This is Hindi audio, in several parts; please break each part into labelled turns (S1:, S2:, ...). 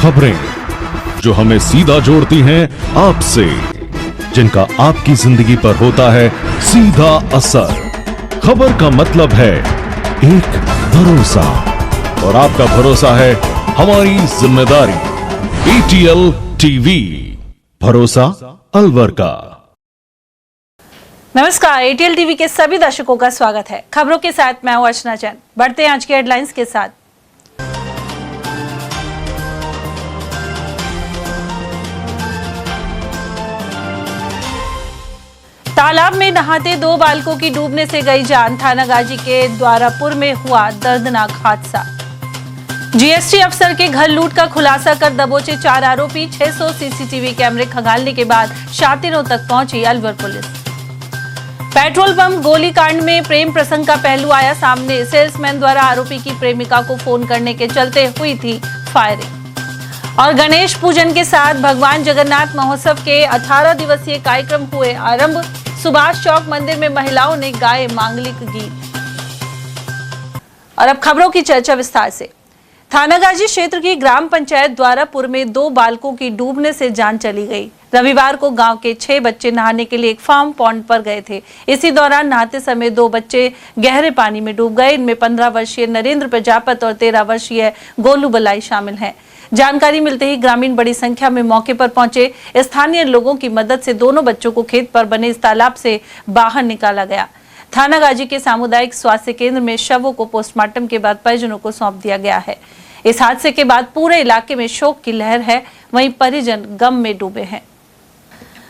S1: खबरें जो हमें सीधा जोड़ती हैं आपसे, जिनका आपकी जिंदगी पर होता है सीधा असर। खबर का मतलब है एक भरोसा, और आपका भरोसा है हमारी जिम्मेदारी। ATL टीवी, भरोसा अलवर का।
S2: नमस्कार, ATL टीवी के सभी दर्शकों का स्वागत है। खबरों के साथ मैं हूं अर्चना जैन। बढ़ते हैं आज की हेडलाइंस के साथ। तालाब में नहाते 2 बालकों की डूबने से गई जान। थानागाजी के द्वारापुर में हुआ दर्दनाक हादसा। GST अफसर के घर लूट का खुलासा कर दबोचे 4 आरोपी। 600 CCTV कैमरे खंगालने के बाद शातिरों तक पहुंची अलवर पुलिस। पेट्रोल पंप गोलीकांड में प्रेम प्रसंग का पहलू आया सामने। सेल्समैन द्वारा आरोपी की प्रेमिका को फोन करने के चलते हुई थी फायरिंग। और गणेश पूजन के साथ भगवान जगन्नाथ महोत्सव के 18 दिवसीय कार्यक्रम हुए आरंभ। सुभाष चौक मंदिर में महिलाओं ने गाए मांगलिक गीत। और अब खबरों की चर्चा विस्तार से। थानागाजी क्षेत्र की ग्राम पंचायत द्वारापुर में 2 बालकों की डूबने से जान चली गई। रविवार को गांव के 6 बच्चे नहाने के लिए एक फार्म पॉन्ड पर गए थे। इसी दौरान नहाते समय 2 बच्चे गहरे पानी में डूब गए। इनमें 15 वर्षीय नरेंद्र प्रजापत और 13 वर्षीय गोलू बलाई शामिल हैं। जानकारी मिलते ही ग्रामीण बड़ी संख्या में मौके पर पहुंचे। स्थानीय लोगों की मदद से दोनों बच्चों को खेत पर बने इस तालाब से बाहर निकाला गया। थानागाजी के सामुदायिक स्वास्थ्य केंद्र में शवों को पोस्टमार्टम के बाद परिजनों को सौंप दिया गया है। इस हादसे के बाद पूरे इलाके में शोक की लहर है, वहीं परिजन गम में डूबे हैं।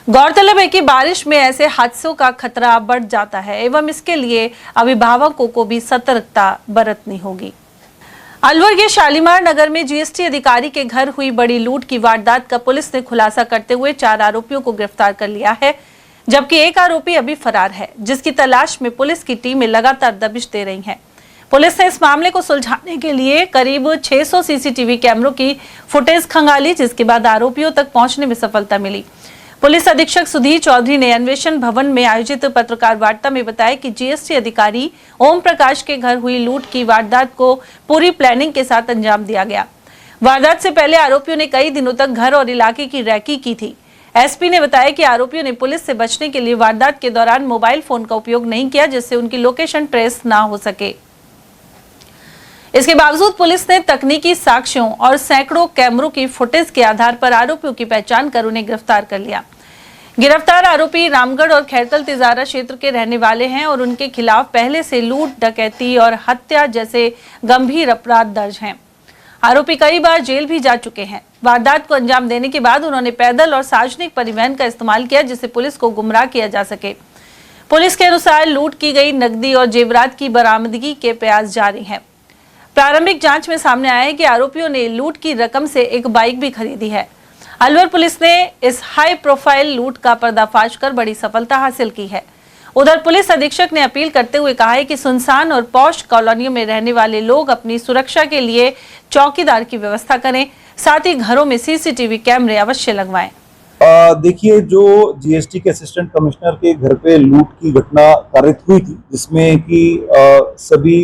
S2: गौरतलब है कि बारिश में ऐसे हादसों का खतरा बढ़ जाता है एवं इसके लिए अभिभावकों को भी सतर्कता बरतनी होगी। अलवर के शालीमार नगर में GST अधिकारी के घर हुई बड़ी लूट की वारदात का पुलिस ने खुलासा करते हुए 4 आरोपियों को गिरफ्तार कर लिया है, जबकि एक आरोपी अभी फरार है, जिसकी तलाश में पुलिस की टीमें लगातार दबिश दे रही हैं। पुलिस ने इस मामले को सुलझाने के लिए करीब 600 CCTV कैमरों की फुटेज खंगाली, जिसके बाद आरोपियों तक पहुंचने में सफलता मिली। पुलिस अधीक्षक सुधीर चौधरी ने अन्वेषण भवन में आयोजित पत्रकार वार्ता में बताया कि GST अधिकारी ओम प्रकाश के घर हुई लूट की वारदात को पूरी प्लानिंग के साथ अंजाम दिया गया। वारदात से पहले आरोपियों ने कई दिनों तक घर और इलाके की रैकी की थी। SP ने बताया कि आरोपियों ने पुलिस से बचने के लिए वारदात के दौरान मोबाइल फोन का उपयोग नहीं किया, जिससे उनकी लोकेशन ट्रेस ना हो सके। इसके बावजूद पुलिस ने तकनीकी साक्ष्यों और सैकड़ों कैमरों की फुटेज के आधार पर आरोपियों की पहचान कर उन्हें गिरफ्तार कर लिया। गिरफ्तार आरोपी रामगढ़ और खैरतल तिजारा क्षेत्र के रहने वाले हैं और उनके खिलाफ पहले से लूट, डकैती और हत्या जैसे गंभीर अपराध दर्ज हैं। आरोपी कई बार जेल भी जा चुके हैं। वारदात को अंजाम देने के बाद उन्होंने पैदल और सार्वजनिक परिवहन का इस्तेमाल किया, जिससे पुलिस को गुमराह किया जा सके। पुलिस के अनुसार लूट की गई नकदी और जेवरात की बरामदगी के प्रयास जारी हैं। प्रारंभिक जांच में सामने आया है कि आरोपियों ने लूट की रकम से एक बाइक भी खरीदी है। अलवर पुलिस ने इस हाई प्रोफाइल लूट का पर्दाफाश कर बड़ी सफलता हासिल की है। उधर पुलिस अधीक्षक ने अपील करते हुए कहा है कि सुनसान और पॉश कॉलोनियों में रहने वाले लोग अपनी सुरक्षा के लिए चौकीदार की व्यवस्था करें, साथ ही घरों में CCTV कैमरे अवश्य लगवाएं।
S3: देखिए, जो GST के असिस्टेंट कमिश्नर के घर पे लूट की घटना कारित हुई थी, जिसमें कि सभी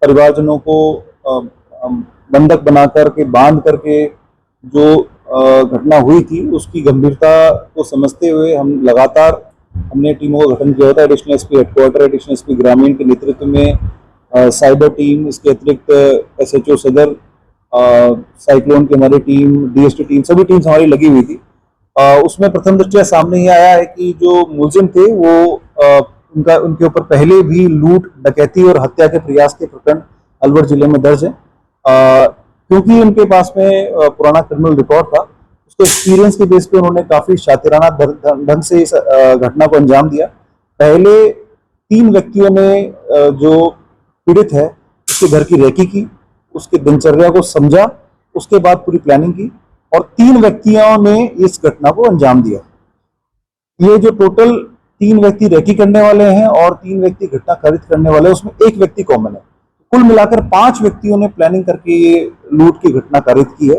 S3: परिवारजनों को बंधक बनाकर के बांध करके जो घटना हुई थी, उसकी गंभीरता को समझते हुए हमने टीमों का गठन किया था। Additional SP headquarter, additional SP ग्रामीण के नेतृत्व में साइबर टीम, इसके अतिरिक्त SHO सदर, साइक्लोन की हमारी टीम, DST टीम, सभी टीम्स हमारी लगी हुई थी। उसमें प्रथम दृष्टया सामने ये आया है कि जो मुलजिम थे वो उनके ऊपर पहले भी लूट, डकैती और हत्या के प्रयास के प्रकरण अलवर जिले में दर्ज है। क्योंकि उनके पास में पुराना क्रिमिनल रिकॉर्ड था, उसके एक्सपीरियंस के बेस पे उन्होंने काफी शातिराना ढंग से इस घटना को अंजाम दिया। पहले 3 व्यक्तियों ने जो पीड़ित है उसके घर की रेकी की, उसके दिनचर्या को समझा, उसके बाद पूरी प्लानिंग की और 3 व्यक्तियों ने इस घटना को अंजाम दिया। ये जो टोटल 3 व्यक्ति रेकी करने वाले हैं और 3 व्यक्ति घटना कारित करने वाले हैं, उसमें 1 व्यक्ति कॉमन है। कुल मिलाकर 5 व्यक्तियों ने प्लानिंग करके ये लूट की घटना कारित की है।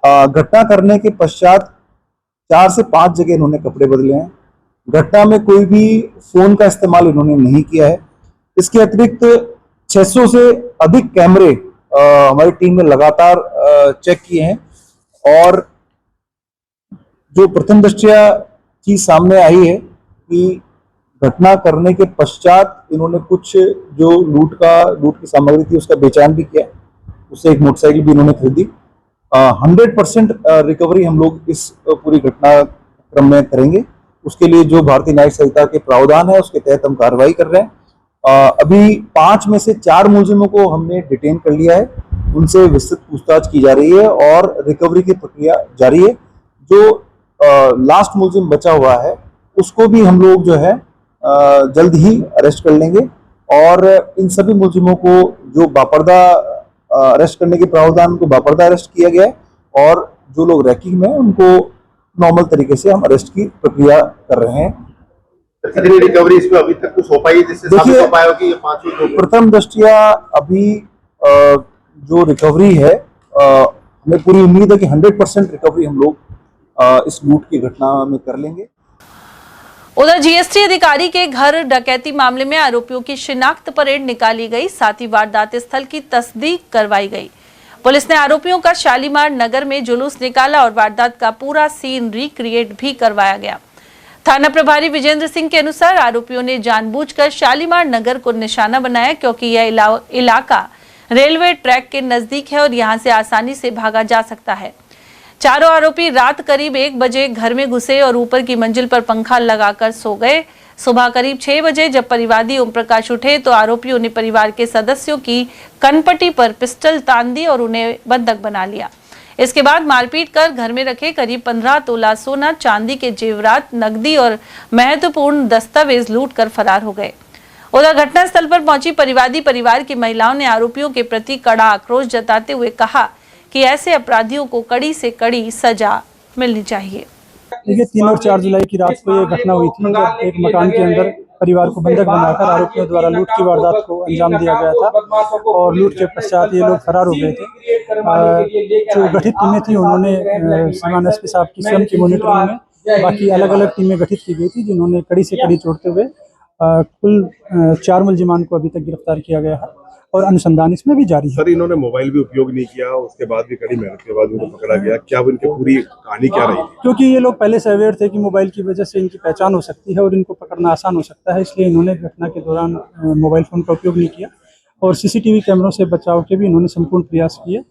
S3: घटना करने के पश्चात 4 से 5 जगह इन्होंने कपड़े बदले हैं। घटना में कोई भी फोन का इस्तेमाल इन्होंने नहीं किया है। इसके अतिरिक्त 600 से अधिक कैमरे हमारी टीम ने लगातार चेक किए हैं और जो प्रथम दृष्टया चीज सामने आई है कि घटना करने के पश्चात इन्होंने कुछ जो लूट की सामग्री थी उसका बेचान भी किया, उससे एक मोटरसाइकिल भी इन्होंने खरीदी। 100% रिकवरी हम लोग इस पूरी घटना क्रम में करेंगे। उसके लिए जो भारतीय न्यायिक संहिता के प्रावधान है उसके तहत हम कार्रवाई कर रहे हैं। अभी 5 में से 4 मुलजिमों को हमने डिटेन कर लिया है, उनसे विस्तृत पूछताछ की जा रही है और रिकवरी की प्रक्रिया जारी है। जो लास्ट मुलजिम बचा हुआ है उसको भी हम लोग जो है जल्द ही अरेस्ट कर लेंगे और इन सभी मुलजिमों को जो बापर्दा अरेस्ट करने के प्रावधान को बापर्दा अरेस्ट किया गया है और जो लोग रैकिंग में उनको नॉर्मल तरीके से हम अरेस्ट की प्रक्रिया कर रहे हैं।
S4: कितनी रिकवरी इसमें अभी तक कुछ हो पाई जिससे साबित हो पाया कि ये 5 लोग?
S3: प्रथम दृष्टया अभी जो रिकवरी है हमें पूरी उम्मीद है कि 100% रिकवरी हम लोग इस लूट की घटना में कर लेंगे।
S2: उधर जीएसटी अधिकारी के घर डकैती मामले में आरोपियों की शिनाख्त परेड निकाली गई, साथ ही वारदात स्थल की तस्दीक करवाई गई। पुलिस ने आरोपियों का शालीमार नगर में जुलूस निकाला और वारदात का पूरा सीन रिक्रिएट भी करवाया गया। थाना प्रभारी विजेंद्र सिंह के अनुसार आरोपियों ने जानबूझकर शालीमार नगर को निशाना बनाया क्योंकि यह इलाका रेलवे ट्रैक के नजदीक है और यहां से आसानी से भागा जा सकता है। चारों आरोपी रात करीब 1 बजे घर में घुसे और ऊपर की मंजिल पर पंखा लगाकर सो गए। सुबह करीब 6 बजे जब परिवादी ओम प्रकाश उठे तो आरोपियों ने परिवार के सदस्यों की कनपटी पर पिस्टल तान दी और उन्हें बंधक बना लिया। इसके बाद मारपीट कर घर में रखे करीब 15 तोला सोना, चांदी के जेवरात, नकदी और महत्वपूर्ण दस्तावेज लूट कर फरार हो गए। उधर घटनास्थल पर पहुंची परिवादी परिवार की महिलाओं ने आरोपियों के प्रति कड़ा आक्रोश जताते हुए कहा कि ऐसे अपराधियों को कड़ी से कड़ी सजा मिलनी चाहिए।
S5: देखिए 3 और 4 जुलाई की रात को ये घटना हुई थी जब एक मकान के अंदर परिवार को बंधक बनाकर आरोपियों द्वारा लूट की वारदात को अंजाम दिया गया था और लूट के पश्चात ये लोग फरार हो गए थे। जो गठित टीमें थी उन्होंने श्रीमान एसपी साहब की स्वयं की मॉनिटरिंग में बाकी अलग अलग टीमें गठित की गई थी जिन्होंने कड़ी से कड़ी छोड़ते हुए कुल 4 मुलजिमान को अभी तक गिरफ्तार किया गया है और अनुसंधान इसमें भी जारी है।
S4: सर इन्होंने मोबाइल भी उपयोग नहीं किया, उसके बाद भी कड़ी मेहनत के बाद उनको पकड़ा गया। क्या इनकी पूरी कहानी क्या रही?
S5: क्योंकि ये लोग पहले से अवेयर थे कि मोबाइल की वजह से इनकी पहचान हो सकती है और इनको पकड़ना आसान हो सकता है, इसलिए इन्होंने घटना के दौरान मोबाइल फ़ोन का उपयोग नहीं किया और सीसीटीवी कैमरों से बचाव के भी इन्होंने संपूर्ण प्रयास किए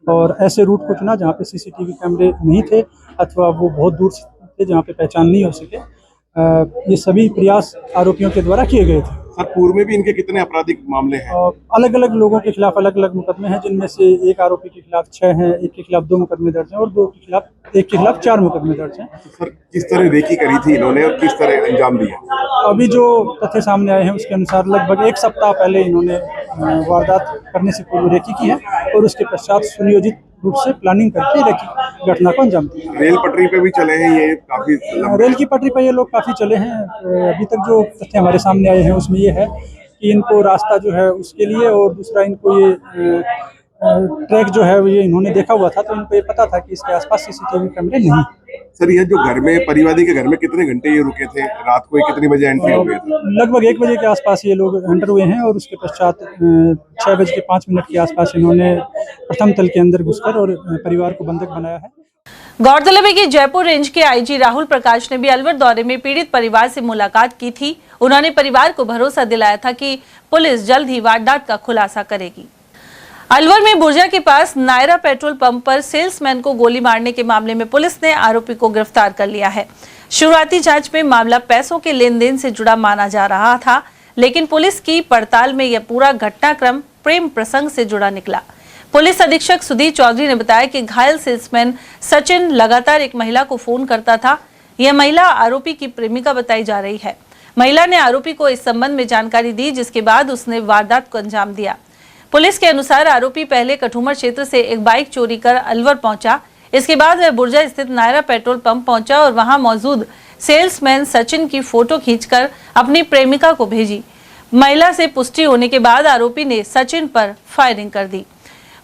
S5: और ऐसे रूट को चुना जहाँ पे सीसीटीवी कैमरे नहीं थे अथवा वो बहुत दूर थे जहाँ पे पहचान नहीं हो सके। ये सभी प्रयास आरोपियों के द्वारा किए गए थे।
S4: सर पूर्व में भी इनके कितने आपराधिक मामले हैं?
S5: अलग अलग लोगों के खिलाफ अलग अलग मुकदमे हैं जिनमें से एक आरोपी के खिलाफ 6 हैं, एक के खिलाफ 2 मुकदमे दर्ज हैं और एक के खिलाफ 4 मुकदमे दर्ज हैं।
S4: सर किस तरह रेकी करी थी इन्होंने और किस तरह अंजाम दिया?
S5: अभी जो तथ्य सामने आए हैं उसके अनुसार लगभग 1 सप्ताह पहले इन्होंने वारदात करने से पूर्व रेकी की है और उसके पश्चात सुनियोजित रूप से प्लानिंग करके रेकी घटना को अंजाम दिया।
S4: रेल पटरी पे भी चले हैं ये काफी?
S5: रेल की पटरी पर ये लोग काफी चले हैं। अभी तक जो तथ्य हमारे सामने आए हैं उसमें ये है कि इनको रास्ता जो है उसके लिए और दूसरा इनको ये ट्रैक जो है ये इन्होंने देखा हुआ था तो इनको ये पता था कि इसके आसपास सीसीटीवी कैमरे नहीं।
S4: सर ये जो घर में परिवादी के घर में कितने घंटे ये रुके थे? रात को कितनी बजे एंट्री हो गई थी?
S5: लगभग 1 बजे के आसपास ये लोग एंटर हुए हैं और उसके पश्चात 6:05 के आसपास इन्होंने प्रथम तल के अंदर घुसकर और परिवार को बंधक बनाया है।
S2: गौरतलब है कि जयपुर रेंज के आईजी राहुल प्रकाश ने भी अलवर दौरे में पीड़ित परिवार से मुलाकात की थी। उन्होंने परिवार को भरोसा दिलाया था कि पुलिस जल्द ही वारदात का खुलासा करेगी। अलवर में बुर्जा के पास नायरा पेट्रोल पंप पर सेल्समैन को गोली मारने के मामले में पुलिस ने आरोपी को गिरफ्तार कर लिया है। शुरुआती जांच में मामला पैसों के लेन देन से जुड़ा माना जा रहा था, लेकिन पुलिस की पड़ताल में यह पूरा घटनाक्रम प्रेम प्रसंग से जुड़ा निकला। पुलिस अधीक्षक सुधीर चौधरी ने बताया कि घायल सेल्समैन सचिन लगातार एक महिला को फोन करता था। यह महिला आरोपी की प्रेमिका बताई जा रही है। महिला ने आरोपी को इस संबंध में जानकारी दी, जिसके बाद उसने वारदात को अंजाम दिया। पुलिस के अनुसार आरोपी पहले कठूमर क्षेत्र से एक बाइक चोरी कर अलवर पहुंचा। इसके बाद वह बुर्जा स्थित नायरा पेट्रोल पंप पहुंचा और वहां मौजूद सेल्समैन सचिन की फोटो खींचकर अपनी प्रेमिका को भेजी। महिला से पुष्टि होने के बाद आरोपी ने सचिन पर फायरिंग कर दी।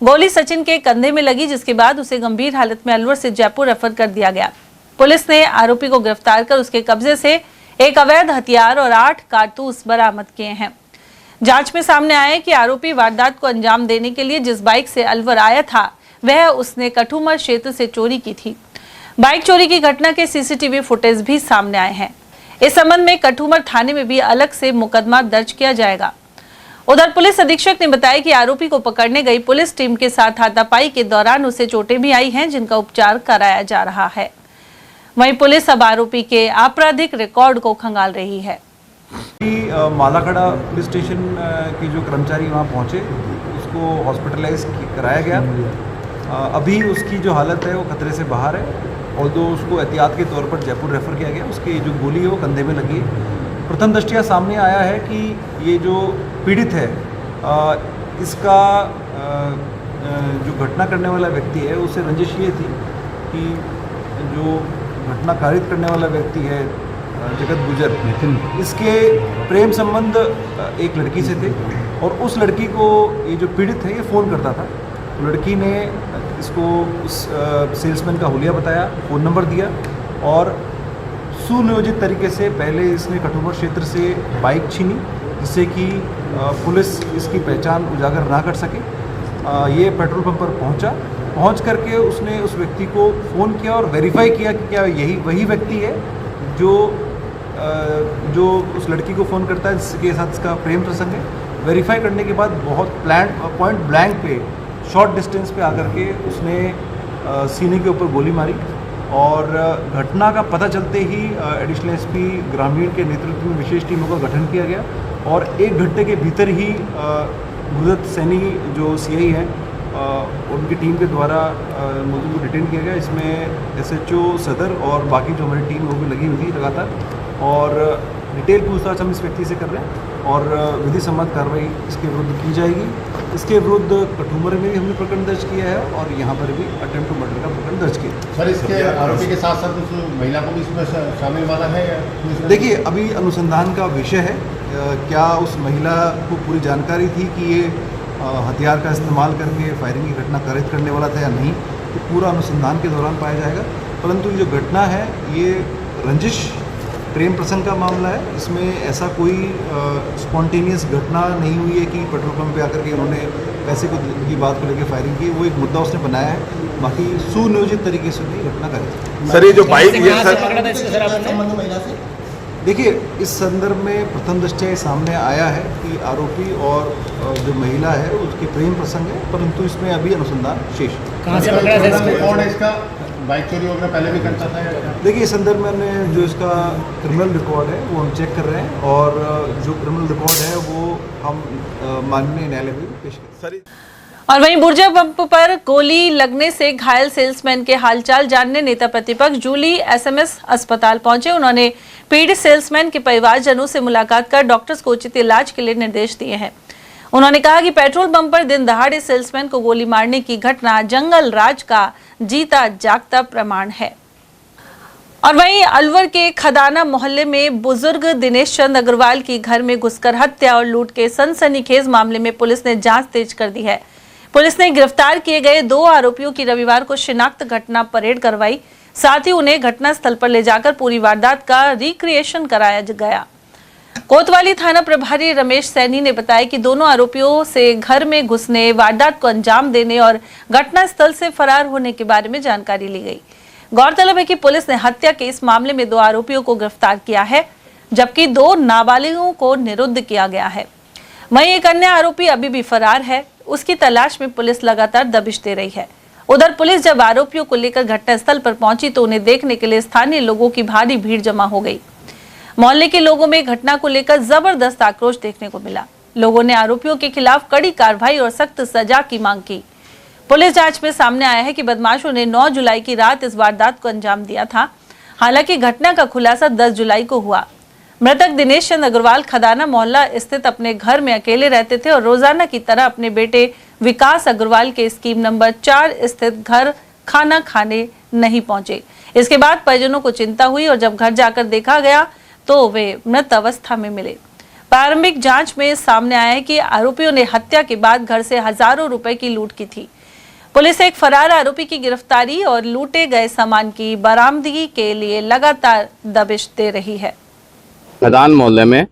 S2: गोली सचिन के कंधे में लगी, जिसके बाद उसे गंभीर हालत में अलवर से जयपुर रेफर कर दिया गया। पुलिस ने आरोपी को गिरफ्तार कर उसके कब्जे से एक अवैध हथियार और 8 कारतूस बरामद किए हैं। जांच में सामने आया कि आरोपी वारदात को अंजाम देने के लिए जिस बाइक से अलवर आया था वह उसने कठुमर क्षेत्र से चोरी की थी। बाइक चोरी की घटना के सीसीटीवी फुटेज भी सामने आए हैं। इस संबंध में कठुमर थाने में भी अलग से मुकदमा दर्ज किया जाएगा। उधर पुलिस अधीक्षक ने बताया कि आरोपी को पकड़ने गई पुलिस टीम के साथ हाथापाई के दौरान उसे चोटें भी आई हैं, जिनका उपचार कराया जा रहा है। वहीं पुलिस अब आरोपी के आपराधिक रिकॉर्ड को खंगाल रही है।
S3: मालाखड़ा पुलिस स्टेशन के जो कर्मचारी वहाँ पहुँचे, उसको हॉस्पिटलाइज कराया गया। अभी उसकी जो हालत है वो खतरे से बाहर है, और जो उसको एहतियात के तौर पर जयपुर रेफ़र किया गया। उसकी जो गोली है वो कंधे में लगी है। प्रथम दृष्टया सामने आया है कि ये जो पीड़ित है, इसका जो घटना करने वाला व्यक्ति है उससे रंजिश ये थी कि जो घटना कारित करने वाला व्यक्ति है जगत गुजर, इसके प्रेम संबंध एक लड़की से थे, और उस लड़की को ये जो पीड़ित है ये फ़ोन करता था। तो लड़की ने इसको उस सेल्समैन का हुलिया बताया, फ़ोन नंबर दिया, और सुनियोजित तरीके से पहले इसने कठुमर क्षेत्र से बाइक छीनी, जिससे कि पुलिस इसकी पहचान उजागर ना कर सके। ये पेट्रोल पंप पर पहुंच करके उसने उस व्यक्ति को फ़ोन किया और वेरीफाई किया कि क्या यही वही व्यक्ति है जो उस लड़की को फ़ोन करता है, जिसके साथ इसका प्रेम प्रसंग है। वेरीफाई करने के बाद बहुत पॉइंट ब्लैंक पे, शॉर्ट डिस्टेंस पे आकर के उसने सीने के ऊपर गोली मारी, और घटना का पता चलते ही एडिशनल एसपी ग्रामीण के नेतृत्व में विशेष टीमों का गठन किया गया, और 1 घंटे के भीतर ही गुरुदत्त सैनी जो सीआई हैं उनकी टीम के द्वारा मुलजिम को डिटेन किया गया। इसमें एसएचओ सदर और बाकी जो हमारी टीम वो भी लगी हुई थी लगातार, और डिटेल पूछताछ हम इस व्यक्ति से कर रहे हैं, और विधि सम्मत कार्रवाई इसके विरुद्ध की जाएगी। इसके विरुद्ध कठुमर में भी हमने प्रकरण दर्ज किया है, और यहाँ पर भी अटेम्प्ट टू मर्डर का प्रकरण दर्ज किया।
S6: सर, इसके आरोपी के साथ साथ उस महिला को भी इसमें शामिल वाला है या?
S3: देखिए, अभी अनुसंधान का विषय है, क्या उस महिला को पूरी जानकारी थी कि ये हथियार का इस्तेमाल करके फायरिंग की घटना कारित करने वाला था या नहीं, तो पूरा अनुसंधान के दौरान पाया जाएगा। परंतु ये जो घटना है ये रंजिश प्रेम प्रसंग का मामला है। इसमें ऐसा कोई स्पॉन्टेनियस घटना नहीं हुई है कि पेट्रोल पंप पे आकर के उन्होंने पैसे की बात को लेकर फायरिंग की। वो एक मुद्दा उसने बनाया है, बाकी सुनियोजित तरीके से नहीं घटना करी।
S4: सर, ये जो बाइक है
S3: देखिए, इस संदर्भ में प्रथम दृष्टया ये सामने आया है कि आरोपी और जो महिला है उसके प्रेम प्रसंग है, परंतु इसमें अभी अनुसंधान शेष है।
S6: कहाँ से पकड़ा है? कौन है इसका? बाइक चोरी वगैरह पहले भी करता था?
S3: देखिए, इस संदर्भ में हमने जो इसका क्रिमिनल रिकॉर्ड है वो हम चेक कर रहे हैं, और जो क्रिमिनल रिकॉर्ड है वो हम माननीय न्यायालय में पेश करेंगे।
S2: और वहीं बुर्जा पंप पर गोली लगने से घायल सेल्समैन के हालचाल जानने नेता प्रतिपक्ष जूली एसएमएस अस्पताल पहुंचे। उन्होंने पीड़ित सेल्समैन के परिवारजनों से मुलाकात कर डॉक्टर्स को उचित इलाज के लिए निर्देश दिए हैं। उन्होंने कहा कि पेट्रोल पंप पर दिन दहाड़े सेल्समैन को गोली मारने की घटना जंगल राज का जीता जागता प्रमाण है। और वहीं अलवर के खदाना मोहल्ले में बुजुर्ग दिनेश चंद अग्रवाल की घर में घुसकर हत्या और लूट के सनसनीखेज मामले में पुलिस ने जांच तेज कर दी है। पुलिस ने गिरफ्तार किए गए 2 आरोपियों की रविवार को शिनाख्त घटना परेड करवाई, साथ ही उन्हें घटनास्थल पर ले जाकर पूरी वारदात का रिक्रिएशन कराया गया। कोतवाली थाना प्रभारी रमेश सैनी ने बताया कि दोनों आरोपियों से घर में घुसने, वारदात को अंजाम देने और घटनास्थल से फरार होने के बारे में जानकारी ली गई। गौरतलब है कि पुलिस ने हत्या के इस मामले में 2 आरोपियों को गिरफ्तार किया है, जबकि 2 नाबालिगों को निरुद्ध किया गया है। वहीं एक अन्य आरोपी अभी भी फरार है, उसकी तलाश में पुलिस लगातार दबिश दे रही है। उधर पुलिस जब आरोपियों को लेकर घटनास्थल पर पहुंची तो उन्हें देखने के लिए स्थानीय लोगों की भारी भीड़ जमा हो गई। मोहल्ले के लोगों में घटना को लेकर जबरदस्त आक्रोश देखने को मिला। लोगों ने आरोपियों के खिलाफ कड़ी कार्रवाई और सख्त सजा की मांग की। पुलिस जांच में सामने आया है कि बदमाशों ने 9 जुलाई की रात इस वारदात को अंजाम दिया था। हालांकि घटना का खुलासा 10 जुलाई को हुआ। मृतक दिनेश चंद अग्रवाल खदाना मोहल्ला स्थित अपने घर में अकेले रहते थे और रोजाना की तरह अपने बेटे विकास अग्रवाल के स्कीम नंबर 4 स्थित घर खाना खाने नहीं पहुंचे। इसके बाद परिजनों को चिंता हुई और जब घर जाकर देखा गया तो वे मृत अवस्था में मिले। प्रारंभिक जांच में सामने आया है कि आरोपियों ने हत्या के बाद घर से हजारों रुपए की लूट की थी। पुलिस एक फरार आरोपी की गिरफ्तारी और लूटे गए सामान की बरामदगी के लिए लगातार दबिश दे रही है।
S7: खदान मोहल्ले में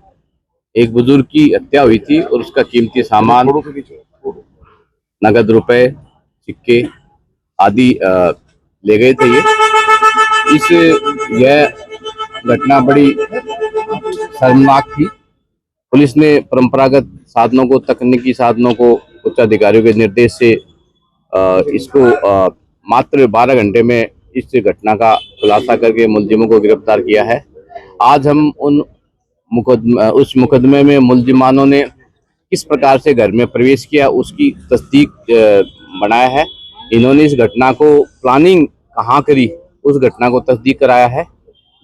S7: एक बुजुर्ग की हत्या हुई थी और उसका कीमती सामान, नगद रुपए, सिक्के आदि ले गए थे। यह घटना बड़ी शर्मनाक थी। पुलिस ने परंपरागत साधनों को, तकनीकी साधनों को उच्च अधिकारियों के निर्देश से इसको मात्र 12 घंटे में इस घटना का खुलासा करके मुलजिमों को गिरफ्तार किया है। आज हम उस मुकदमे में मुलजिमानों ने किस प्रकार से घर में प्रवेश किया उसकी तस्दीक बनाया है। इन्होंने इस घटना को प्लानिंग कहाँ करी उस घटना को तस्दीक कराया है।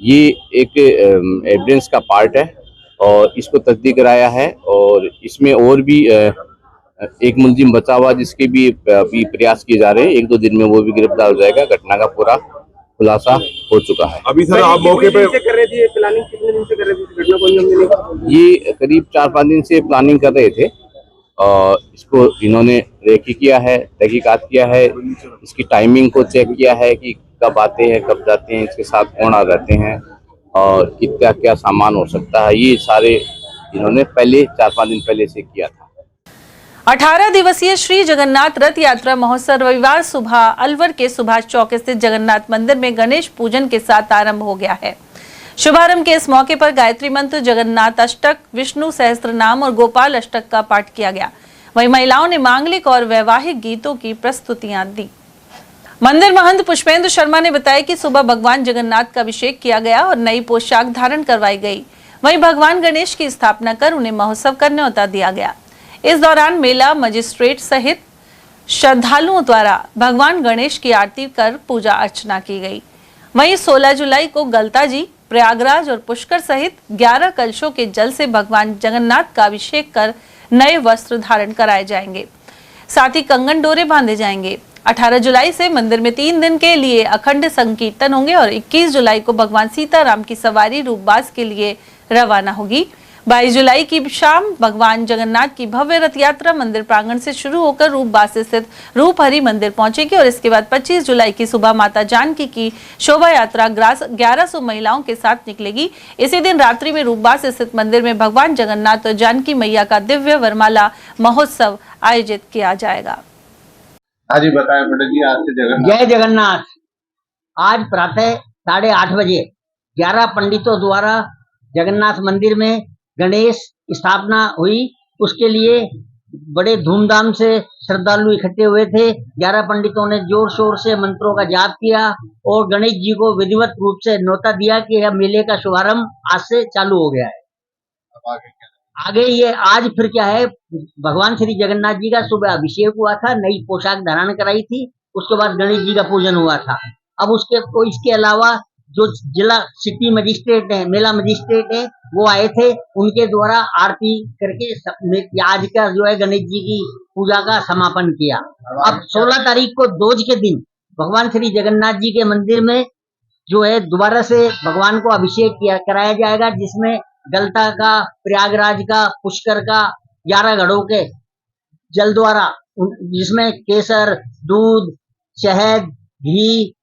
S7: ये एक एविडेंस का पार्ट है और इसको तस्दीक कराया है। और इसमें और भी एक मुलजिम बचा हुआ जिसके भी अभी प्रयास किए जा रहे हैं। 1-2 दिन में वो भी गिरफ्तार हो जाएगा। घटना का पूरा खुलासा हो चुका है।
S4: अभी सर आप मौके पे
S8: कर रहे थे, प्लानिंग कितने दिन से कर रहे थे घटना को अंजाम देने का?
S7: ये करीब 4-5 दिन से प्लानिंग कर रहे थे और इसको इन्होंने रेकी किया है, तहकीकात किया है, इसकी टाइमिंग को चेक किया है कि कब आते हैं कब जाते हैं, इसके साथ कौन आ जाते हैं और कितना क्या सामान हो सकता है। ये सारे इन्होंने पहले 4-5 दिन पहले से किया था।
S2: 18 दिवसीय श्री जगन्नाथ रथ यात्रा महोत्सव रविवार सुबह अलवर के सुभाष चौक स्थित जगन्नाथ मंदिर में गणेश पूजन के साथ आरंभ हो गया है। शुभारंभ के इस मौके पर गायत्री मंत्र, जगन्नाथ अष्टक, विष्णु सहस्त्र नाम और गोपाल अष्टक का पाठ किया गया। वहीं महिलाओं ने मांगलिक और वैवाहिक गीतों की प्रस्तुतियां दी। मंदिर महंत पुष्पेंद्र शर्मा ने बताया कि सुबह भगवान जगन्नाथ का अभिषेक किया गया और नई पोशाक धारण करवाई गई। वहीं भगवान गणेश की स्थापना कर उन्हें महोत्सव का न्योता दिया गया। इस दौरान मेला मजिस्ट्रेट सहित श्रद्धालुओं द्वारा भगवान गणेश की आरती कर पूजा अर्चना की गई। वहीं 16 जुलाई को गलता जी, प्रयागराज और पुष्कर सहित 11 कलशों के जल से भगवान जगन्नाथ का अभिषेक कर नए वस्त्र धारण कराए जाएंगे। साथ ही कंगन डोरे बांधे जाएंगे। 18 जुलाई से मंदिर में 3 दिन के लिए अखंड संकीर्तन होंगे और 21 जुलाई को भगवान सीताराम की सवारी रूपबास के लिए रवाना होगी। 22 जुलाई की शाम भगवान जगन्नाथ की भव्य रथ यात्रा मंदिर प्रांगण से शुरू होकर रूपबास स्थित रूपहरि मंदिर पहुंचेगी और इसके बाद 25 जुलाई की सुबह माता जानकी की शोभा यात्रा 1100 महिलाओं के साथ निकलेगी। इसी दिन रात्रि में रूपबास स्थित मंदिर में भगवान जगन्नाथ और जानकी मैया का दिव्य वरमाला महोत्सव आयोजित किया जाएगा।
S8: आज ही बताया पंडित जी, आज से जगन्नाथ।
S9: जय जगन्नाथ। आज प्रातः 8:30 बजे 11 पंडितों द्वारा जगन्नाथ मंदिर में गणेश स्थापना हुई। उसके लिए बड़े धूमधाम से श्रद्धालु इकट्ठे हुए थे। 11 पंडितों ने जोर शोर से मंत्रों का जाप किया और गणेश जी को विधिवत रूप से न्योता दिया कि यह मेले का शुभारंभ आज से चालू हो गया है। आगे ये आज फिर क्या है, भगवान श्री जगन्नाथ जी का सुबह अभिषेक हुआ था, नई पोशाक धारण कराई थी, उसके बाद गणेश जी का पूजन हुआ था। अब इसके अलावा जो जिला सिटी मजिस्ट्रेट है, मेला मजिस्ट्रेट है, वो आए थे, उनके द्वारा आरती करके आज का जो है गणेश जी की पूजा का समापन किया। अब 16 तारीख को दोज के दिन भगवान श्री जगन्नाथ जी के मंदिर में जो है दोबारा से भगवान को अभिषेक कराया जाएगा, जिसमें गलता का, प्रयागराज का, पुष्कर का 11 घड़ों के जल द्वारा, जिसमें केसर, दूध, शहद, घी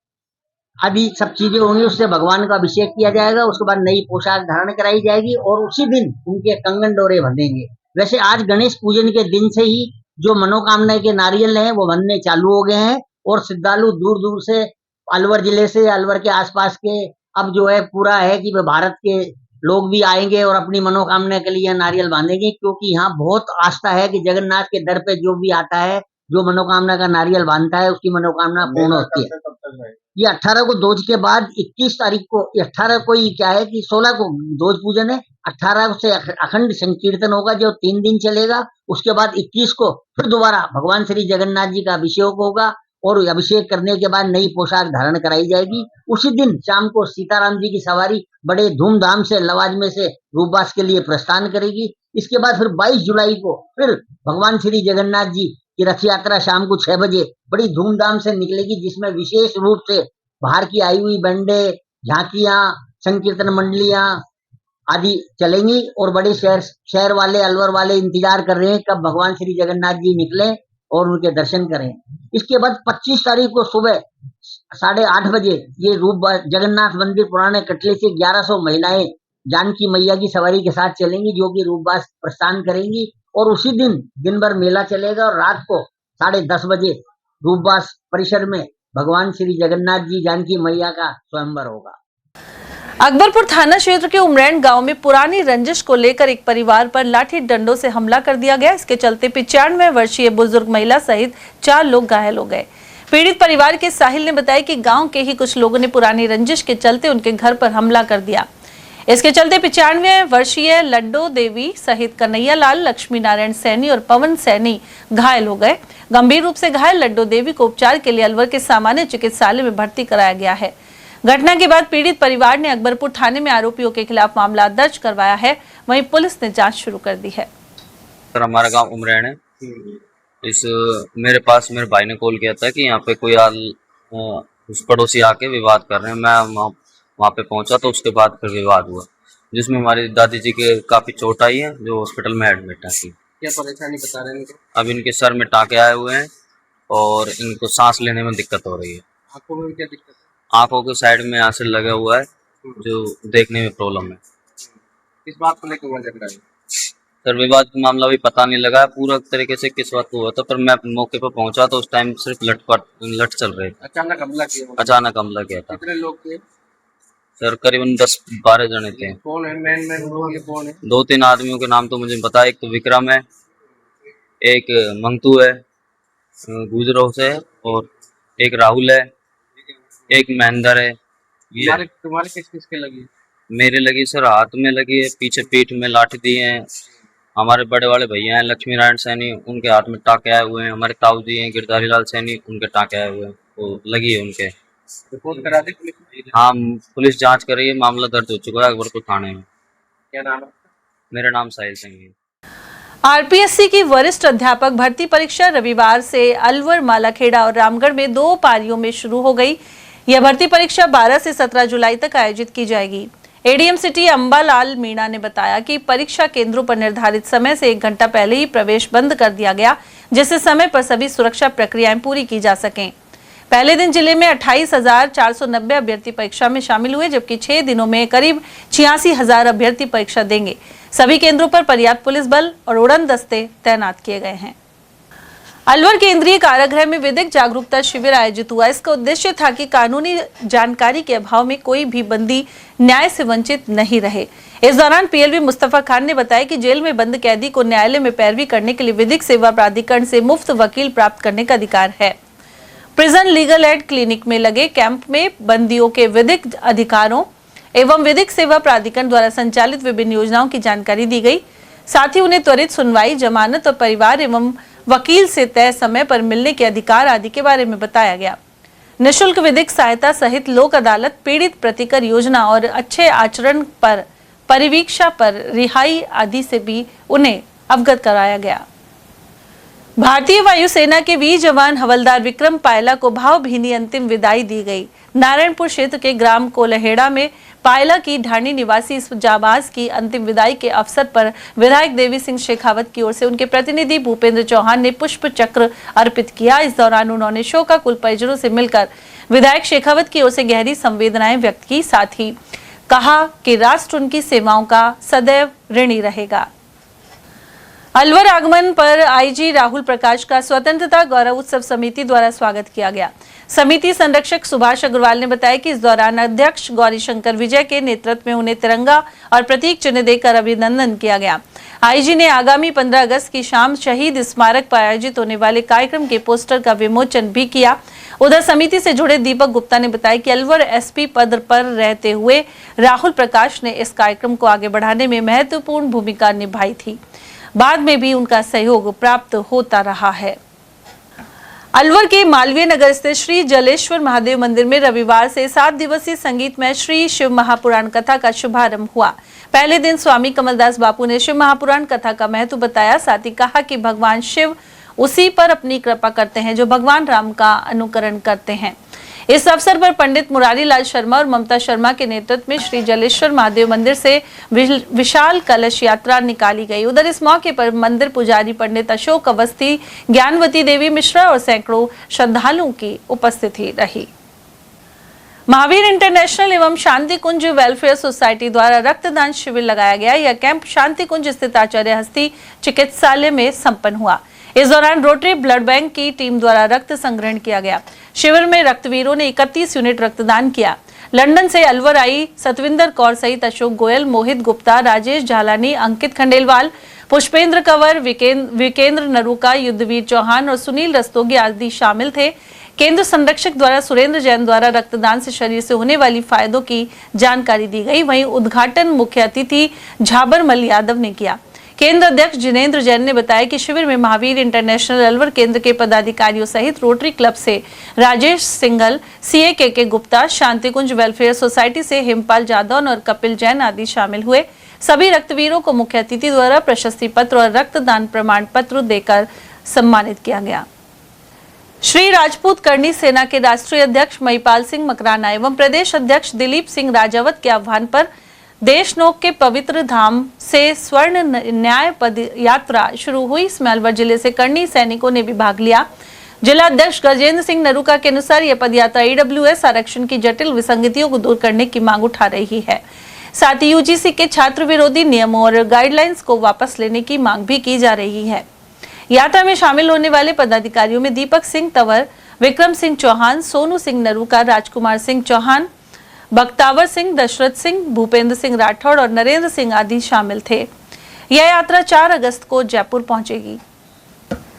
S9: आदि सब चीजें होंगी, उससे भगवान का अभिषेक किया जाएगा। उसके बाद नई पोशाक धारण कराई जाएगी और उसी दिन उनके कंगन डोरे बंधेंगे। वैसे आज गणेश पूजन के दिन से ही जो मनोकामना के नारियल हैं वो बनने चालू हो गए हैं और श्रद्धालु दूर दूर से, अलवर जिले से, अलवर के आसपास के, अब जो है पूरा है कि भारत के लोग भी आएंगे और अपनी मनोकामना के लिए नारियल बांधेंगे, क्योंकि यहाँ बहुत आस्था है कि जगन्नाथ के दर पे जो भी आता है, जो मनोकामना का नारियल बांधता है, उसकी मनोकामना पूर्ण होती है। ये 18 को दोज के बाद 21 तारीख को, 18 को ही क्या है कि 16 को दोज पूजन है, 18 से अखंड संकीर्तन होगा जो 3 दिन चलेगा। उसके बाद 21 को फिर दोबारा भगवान श्री जगन्नाथ जी का अभिषेक होगा और अभिषेक करने के बाद नई पोशाक धारण कराई जाएगी। उसी दिन शाम को सीताराम जी की सवारी बड़े धूमधाम से लवाजमे से रूपबास के लिए प्रस्थान करेगी। इसके बाद फिर 22 जुलाई को फिर भगवान श्री जगन्नाथ जी की रथ यात्रा शाम को 6 बजे बड़ी धूमधाम से निकलेगी, जिसमें विशेष रूप से बाहर की आई हुई बैंडे, झांकियां, संकीर्तन मंडलियां आदि चलेंगी और बड़े शहर वाले, अलवर वाले इंतजार कर रहे हैं कब भगवान श्री जगन्नाथ जी निकले और उनके दर्शन करें। इसके बाद 25 तारीख को सुबह 8:30 बजे ये रूप जगन्नाथ मंदिर पुराने कटले से 1100 महिलाएं जानकी मैया की सवारी के साथ चलेंगी, जो कि रूपबास प्रस्थान करेंगी और उसी दिन दिन भर मेला चलेगा और रात को 10:30 बजे रूपबास परिसर में भगवान श्री जगन्नाथ जी जानकी मैया का स्वयंवर होगा।
S2: अकबरपुर थाना क्षेत्र के उमरैन गांव में पुरानी रंजिश को लेकर एक परिवार पर लाठी डंडों से हमला कर दिया गया। इसके चलते 95 वर्षीय बुजुर्ग महिला सहित 4 लोग घायल हो गए। पीड़ित परिवार के साहिल ने बताया कि गांव के ही कुछ लोगों ने पुरानी रंजिश के चलते उनके घर पर हमला कर दिया। इसके चलते 95 वर्षीय लड्डो देवी सहित कन्हैया लाल, लक्ष्मी नारायण सैनी और पवन सैनी घायल हो गए। गंभीर रूप से घायल लड्डो देवी को उपचार के लिए अलवर के सामान्य चिकित्सालय में भर्ती कराया गया है। घटना के बाद पीड़ित परिवार ने अकबरपुर थाने में आरोपियों के खिलाफ मामला दर्ज करवाया है। वहीं पुलिस ने जांच शुरू कर दी है।
S10: सर, हमारा गांव उमरैन है। मेरे पास मेरे भाई ने कॉल किया था कि यहाँ पे कोई पड़ोसी आके विवाद कर रहे हैं। मैं वहाँ पे पहुंचा तो उसके बाद फिर विवाद हुआ, जिसमें हमारी दादी जी के काफी चोट आई है, जो हॉस्पिटल में एडमिट है।
S8: क्या परेशानी बता रहे हैं?
S10: अब इनके सर में टाँके आए हुए हैं और इनको सांस लेने में दिक्कत हो रही है।
S8: आंखों में क्या दिक्कत है?
S10: आंखों के साइड में यहाँ से लगा हुआ है, जो देखने में प्रॉब्लम है।
S8: किस बात को लेकर हुआ झगड़ा है?
S10: सर, विवाद का मामला भी पता नहीं लगा पूरा तरीके से किस बात को हुआ था, पर मैं मौके पर पहुंचा तो उस टाइम सिर्फ लट चल रहे थे।
S8: अचानक हमला किया?
S10: अचानक हमला किया था।
S8: कितने लोग थे?
S10: सर, करीबन 10-12 जने थे।
S8: कौन है मेन कौन है?
S10: 2-3 आदमियों के नाम तो मुझे पता है। एक तो विक्रम है, एक मंगतू है गुजरों से, और एक राहुल है, एक महेंद्र है।
S8: तुम्हारे किस के लगी?
S10: मेरे लगी सर, हाथ में लगी है, पीछे पीठ में लाठी दी है। हमारे बड़े वाले भैया हैं लक्ष्मी नारायण सैनी, उनके हाथ में टाँके आए हुए हैं। हमारे ताऊ जी हैं गिरधारी लाल सैनी, उनके टाँके आए हुए हैं, वो लगी है उनके।
S8: रिपोर्ट करा दी पुलिस?
S10: हाँ, पुलिस जांच कर रही है। मामला दर्ज हो चुका है अकबरपुर थाने में।
S8: क्या नाम है?
S10: मेरा नाम साहिल सिंह है।
S2: आरपीएससी की वरिष्ठ अध्यापक भर्ती परीक्षा रविवार से अलवर, मालाखेड़ा और रामगढ़ में 2 पारियों में शुरू हो गई। यह भर्ती परीक्षा 12 से 17 जुलाई तक आयोजित की जाएगी। एडीएम सिटी अंबालाल मीणा ने बताया कि परीक्षा केंद्रों पर निर्धारित समय से 1 घंटा पहले ही प्रवेश बंद कर दिया गया, जिससे समय पर सभी सुरक्षा प्रक्रियाएं पूरी की जा सकें। पहले दिन जिले में 28,490 अभ्यर्थी परीक्षा में शामिल हुए, जबकि 6 दिनों में करीब 86,000 अभ्यर्थी परीक्षा देंगे। सभी केंद्रों पर पर्याप्त पुलिस बल और उड़न दस्ते तैनात किए गए हैं। अलवर केंद्रीय कारागृह में विधिक जागरूकता शिविर आयोजित हुआ। इसका उद्देश्य था कि कानूनी जानकारी के अभाव में कोई भी बंदी न्याय से वंचित नहीं रहे। इस दौरान पीएलवी मुस्तफा खान ने बताया कि जेल में बंद कैदी को न्यायालय में पैरवी करने के लिए विधिक सेवा प्राधिकरण से मुफ्त वकील प्राप्त करने का अधिकार है। प्रिजन लीगल एड क्लिनिक में लगे कैंप में बंदियों के विधिक अधिकारों एवं विधिक सेवा प्राधिकरण द्वारा संचालित विभिन्न योजनाओं की जानकारी दी गई। साथ ही उन्हें त्वरित सुनवाई, जमानत और परिवार एवं वकील से तय समय पर मिलने के अधिकार आदि के बारे में बताया गया। निःशुल्क विधिक सहायता सहित लोक अदालत, पीड़ित प्रतिकर योजना और अच्छे आचरण पर परिवीक्षा पर रिहाई आदि से भी उन्हें अवगत कराया गया। भारतीय वायुसेना के वीर जवान हवलदार विक्रम पायला को भावभीनी अंतिम विदाई दी गई। नारायणपुर क्षेत्र के ग्राम कोलहेड़ा में पायला की ढाणी निवासी इस जाबाज की अंतिम विदाई के अवसर पर विधायक देवी सिंह शेखावत की ओर से उनके प्रतिनिधि भूपेंद्र चौहान ने पुष्प चक्र अर्पित किया। इस दौरान उन्होंने शोकाकुल परिजनों से मिलकर विधायक शेखावत की ओर से गहरी संवेदनाएं व्यक्त की। साथ ही कहा कि राष्ट्र उनकी सेवाओं का सदैव ऋणी रहेगा। अलवर आगमन पर आईजी राहुल प्रकाश का स्वतंत्रता गौरव उत्सव समिति द्वारा स्वागत किया गया। समिति संरक्षक सुभाष अग्रवाल ने बताया कि इस दौरान अध्यक्ष गौरी शंकर विजय के नेतृत्व में उन्हें तिरंगा और प्रतीक चिन्ह देकर अभिनंदन किया गया। आईजी ने आगामी 15 अगस्त की शाम शहीद स्मारक पर आयोजित होने वाले कार्यक्रम के पोस्टर का विमोचन भी किया। उधर समिति से जुड़े दीपक गुप्ता ने बताया कि अलवर एसपी पद पर रहते हुए राहुल प्रकाश ने इस कार्यक्रम को आगे बढ़ाने में महत्वपूर्ण भूमिका निभाई थी। बाद में भी उनका सहयोग प्राप्त होता रहा है। अलवर के मालवीय नगर स्थित श्री जलेश्वर महादेव मंदिर में रविवार से 7 दिवसीय संगीतमय श्री शिव महापुराण कथा का शुभारंभ हुआ। पहले दिन स्वामी कमलदास बापू ने शिव महापुराण कथा का महत्व बताया। साथ ही कहा कि भगवान शिव उसी पर अपनी कृपा करते हैं जो भगवान राम का अनुकरण करते हैं। इस अवसर पर पंडित मुरारी लाल शर्मा और ममता शर्मा के नेतृत्व में श्री जलेश्वर महादेव मंदिर से विशाल कलश यात्रा निकाली गई। उधर इस मौके पर मंदिर पुजारी पंडित अशोक अवस्थी, ज्ञानवती देवी मिश्रा और सैकड़ों श्रद्धालुओं की उपस्थिति रही। महावीर इंटरनेशनल एवं शांति कुंज वेलफेयर सोसाइटी द्वारा रक्तदान शिविर लगाया गया। यह कैंप शांति कुंज स्थित आचार्य हस्ती चिकित्सालय में संपन्न हुआ। इस दौरान रोटरी ब्लड बैंक की टीम द्वारा रक्त संग्रहण किया गया। शिविर में रक्तवीरों ने 31 यूनिट रक्तदान किया। लंदन से अलवर आई सतविंदर कौर सहित अशोक गोयल, मोहित गुप्ता, राजेश झालानी, अंकित खंडेलवाल, पुष्पेंद्र कंवर, विकेंद्र नरूका, युद्धवीर चौहान और सुनील रस्तोगी आदि शामिल थे। केंद्र संरक्षक द्वारा सुरेंद्र जैन द्वारा रक्तदान से शरीर से होने वाली फायदों की जानकारी दी गई। वहीं उद्घाटन मुख्य अतिथि झाबर मल यादव ने किया। केंद्र अध्यक्ष जिनेंद्र जैन ने बताया कि शिविर में महावीर इंटरनेशनल अलवर केंद्र के पदाधिकारियों सहित रोटरी क्लब से राजेश सिंघल, सीए के गुप्ता, शांतिकुंज वेलफेयर सोसाइटी से हिमपाल जादौन और कपिल जैन आदि शामिल हुए। सभी रक्तवीरों को मुख्य अतिथि द्वारा प्रशस्ति पत्र और रक्तदान प्रमाण पत्र देकर सम्मानित किया गया। श्री राजपूत करनी सेना के राष्ट्रीय अध्यक्ष महिपाल सिंह मकराना एवं प्रदेश अध्यक्ष दिलीप सिंह राजावत के आह्वान पर देशनोक के पवित्र धाम से स्वर्ण न्याय पद यात्रा शुरू हुई। इसमें अलवर जिले से करनी सैनिकों ने भी भाग लिया। जिला अध्यक्ष गजेंद्र सिंह नरूका के अनुसार यह पदयात्रा ईडब्ल्यूएस आरक्षण की जटिल विसंगतियों को दूर करने की मांग उठा रही है। साथ ही यूजीसी के छात्र विरोधी नियमों और गाइडलाइंस को वापस लेने की मांग भी की जा रही है। यात्रा में शामिल होने वाले पदाधिकारियों में दीपक सिंह तंवर, विक्रम सिंह चौहान, सोनू सिंह नरूका, राजकुमार सिंह चौहान, बख्तावर सिंह, दशरथ सिंह, भूपेंद्र सिंह राठौड़ और नरेंद्र सिंह आदि शामिल थे। यह यात्रा 4 अगस्त को जयपुर पहुंचेगी।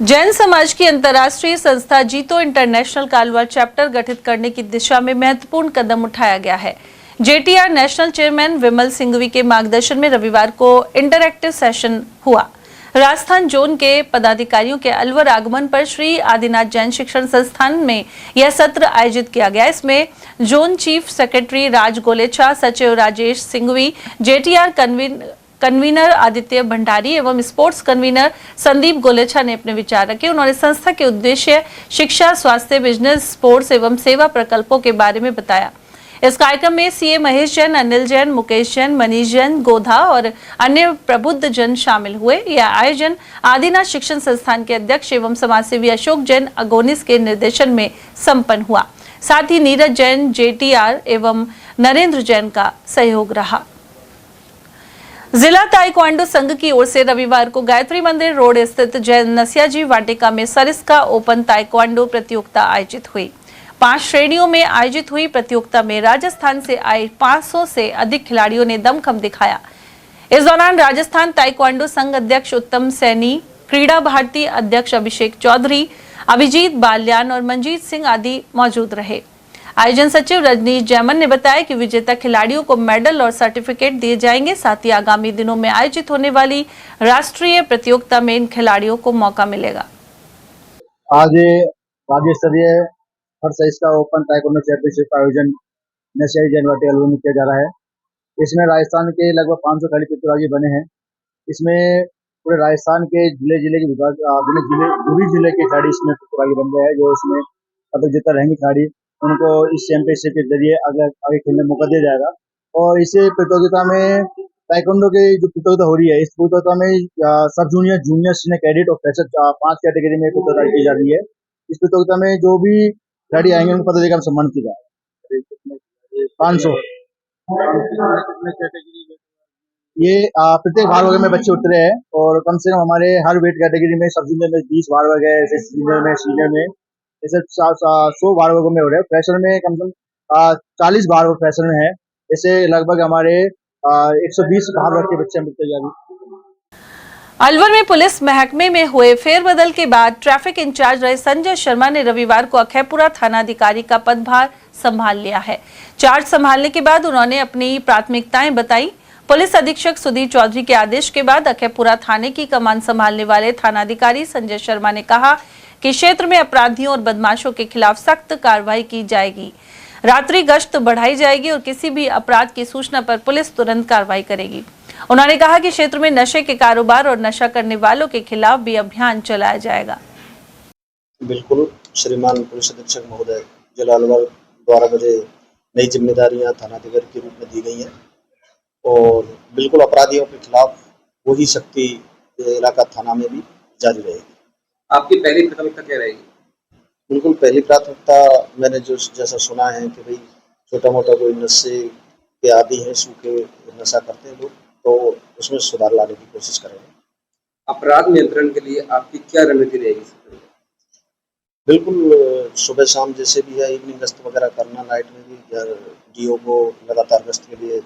S2: जैन समाज की अंतर्राष्ट्रीय संस्था जीतो इंटरनेशनल का अलवर चैप्टर गठित करने की दिशा में महत्वपूर्ण कदम उठाया गया है। जेटीआर नेशनल चेयरमैन विमल सिंघवी के मार्गदर्शन में रविवार को इंटरैक्टिव सेशन हुआ। राजस्थान जोन के पदाधिकारियों के अलवर आगमन पर श्री आदिनाथ जैन शिक्षण संस्थान में यह सत्र आयोजित किया गया। इसमें जोन चीफ सेक्रेटरी राज गोलेचा, सचिव राजेश सिंघवी, जेटीआर कन्वीनर आदित्य भंडारी एवं स्पोर्ट्स कन्वीनर संदीप गोलेचा ने अपने विचार रखे। उन्होंने संस्था के उद्देश्य, शिक्षा, स्वास्थ्य, बिजनेस, स्पोर्ट्स एवं सेवा प्रकल्पों के बारे में बताया। इस कार्यक्रम में सीए महेश जैन, अनिल जैन, मुकेश जैन, मनीष जैन, गोधा और अन्य प्रबुद्ध जन शामिल हुए। यह आयोजन आदिनाथ शिक्षण संस्थान के अध्यक्ष एवं समाजसेवी अशोक जैन अगोनिस के निर्देशन में संपन्न हुआ। साथ ही नीरज जैन, जेटीआर एवं नरेंद्र जैन का सहयोग रहा। जिला ताइक्वांडो संघ की ओर से रविवार को गायत्री मंदिर रोड स्थित जैन नसियाजी वाटिका में सरिस्का ओपन ताइक्वांडो प्रतियोगिता आयोजित हुई। 5 श्रेणियों में आयोजित हुई प्रतियोगिता में राजस्थान से आए 500 से अधिक खिलाड़ियों ने दमखम दिखाया। इस दौरान राजस्थान ताइक्वांडो संघ अध्यक्ष उत्तम सैनी, क्रीड़ा भारती अध्यक्ष अभिषेक चौधरी, अभिजीत बाल्यान और मंजीत सिंह आदि मौजूद रहे। आयोजन सचिव रजनीश जैमन ने बताया कि विजेता खिलाड़ियों को मेडल और सर्टिफिकेट दिए जाएंगे। साथ ही आगामी दिनों में आयोजित होने वाली राष्ट्रीय प्रतियोगिता में इन खिलाड़ियों को मौका मिलेगा।
S11: आज राज्य स्तरीय सरिस्का ओपन ताइक्वांडो चैंपियनशिप का आयोजन नसियाजी जैन वाटिका अलवर में किया जा रहा है। इसमें राजस्थान के लगभग 500 खिलाड़ी प्रतिभागी बने हैं। इसमें पूरे राजस्थान के जिले के विभाग जिले के खिलाड़ी इसमें प्रतिभागी बन गए हैं। जो इसमें पदक जीतकर रहेंगे खिलाड़ी, उनको इस चैंपियनशिप के जरिए आगे खेलने में मौका दिया जाएगा। और इस प्रतियोगिता में ताइक्वांडो की जो प्रतियोगिता हो रही है, इस प्रतियोगिता में सब जूनियर, जूनियर, सीनियर कैडेट और फ्रेशर 5 कैटेगरी में प्रतियोगिता की जा रही है। इस प्रतियोगिता में जो भी खिलाड़ी आएंगे उनको पदक देकर सम्मानित किया जाएगा। 500 ये प्रत्येक भार वर्ग में बच्चे उतरे हैं और कम से कम हमारे हर वेट कैटेगरी में सब जूनियर में 20 भार वर्ग है, ऐसे सीनियर में ऐसे 100 भार वर्गों में हो रहे हैं। फ्रेशर में कम से कम 40 भार वर्ग फ्रेशर में है। ऐसे लगभग हमारे 120 भार वर्ग के बच्चे हम जा रहे हैं।
S2: अलवर में पुलिस महकमे में हुए फेरबदल के बाद ट्रैफिक इंचार्ज रहे संजय शर्मा ने रविवार को अखैपुरा थानाधिकारी का पदभार संभाल लिया है। चार्ज संभालने के बाद उन्होंने अपनी प्राथमिकताएं बताई। पुलिस अधीक्षक सुधीर चौधरी के आदेश के बाद अखैपुरा थाने की कमान संभालने वाले थानाधिकारी संजय शर्मा ने कहा कि क्षेत्र में अपराधियों और बदमाशों के खिलाफ सख्त कार्रवाई की जाएगी। रात्रि गश्त बढ़ाई जाएगी और किसी भी अपराध की सूचना पर पुलिस तुरंत कार्रवाई करेगी। उन्होंने कहा कि क्षेत्र में नशे के कारोबार और नशा करने वालों के खिलाफ भी अभियान चलाया जाएगा।
S12: बिल्कुल, श्रीमान पुलिस अधीक्षक महोदय जिला अलवर द्वारा मुझे नई जिम्मेदारियां थानाधिकारी के रूप में दी गई हैं और बिल्कुल अपराधियों के खिलाफ वही शक्ति इलाका थाना में भी जारी रहेगी।
S8: आपकी पहली प्राथमिकता क्या रहेगी?
S12: बिल्कुल पहली प्राथमिकता मैंने जो जैसा सुना है कि भाई छोटा मोटा कोई नशे के आदी हैं, सूखे नशा करते हैं लोग, तो उसमें सुधार लाने की कोशिश करेंगे।
S8: अपराध नियंत्रण के लिए आपकी क्या रणनीति रहेगी?
S12: बिल्कुल, सुबह शाम जैसे भी है इवनिंग गश्त वगैरह करना, नाइट में भी डीओ को लगातार गश्त के लिए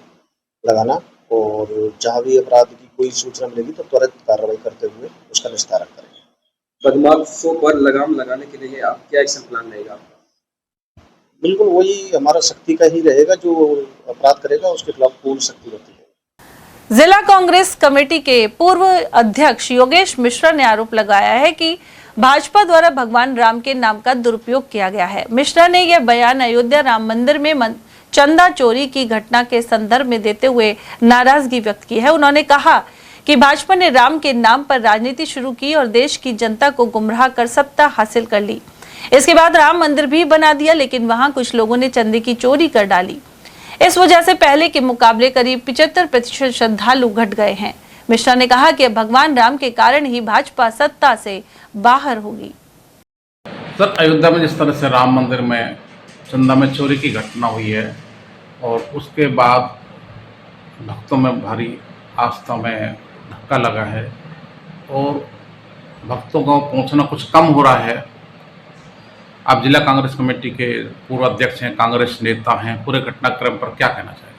S12: लगाना, और जहाँ भी अपराध की कोई सूचना मिलेगी तो त्वरित कार्रवाई करते हुए उसका निस्तारण करेंगे।
S8: बदमाशों पर लगाम लगाने के लिए आप क्या एक्शन प्लान रहेगा?
S12: बिल्कुल वही हमारा सख्ती का ही रहेगा, जो अपराध करेगा उसके खिलाफ पूर्ण सख्ती होती है।
S2: जिला कांग्रेस कमेटी के पूर्व अध्यक्ष योगेश मिश्रा ने आरोप लगाया है कि भाजपा द्वारा भगवान राम के नाम का दुरुपयोग किया गया है। मिश्रा ने यह बयान अयोध्या राम मंदिर में चंदा चोरी की घटना के संदर्भ में देते हुए नाराजगी व्यक्त की है। उन्होंने कहा कि भाजपा ने राम के नाम पर राजनीति शुरू की और देश की जनता को गुमराह कर सत्ता हासिल कर ली। इसके बाद राम मंदिर भी बना दिया, लेकिन वहां कुछ लोगों ने चंदे की चोरी कर डाली। इस वजह से पहले के मुकाबले करीब 75% श्रद्धालु घट गए हैं। मिश्रा ने कहा कि भगवान राम के कारण ही भाजपा सत्ता से बाहर होगी।
S13: सर, अयोध्या में जिस तरह से राम मंदिर में चंदा में चोरी की घटना हुई है और उसके बाद भक्तों में भारी आस्था में धक्का लगा है और भक्तों को पहुंचना कुछ कम हो रहा है। आप जिला कांग्रेस कमेटी के पूर्व अध्यक्ष हैं, कांग्रेस नेता हैं, पूरे घटनाक्रम पर क्या कहना चाहेंगे?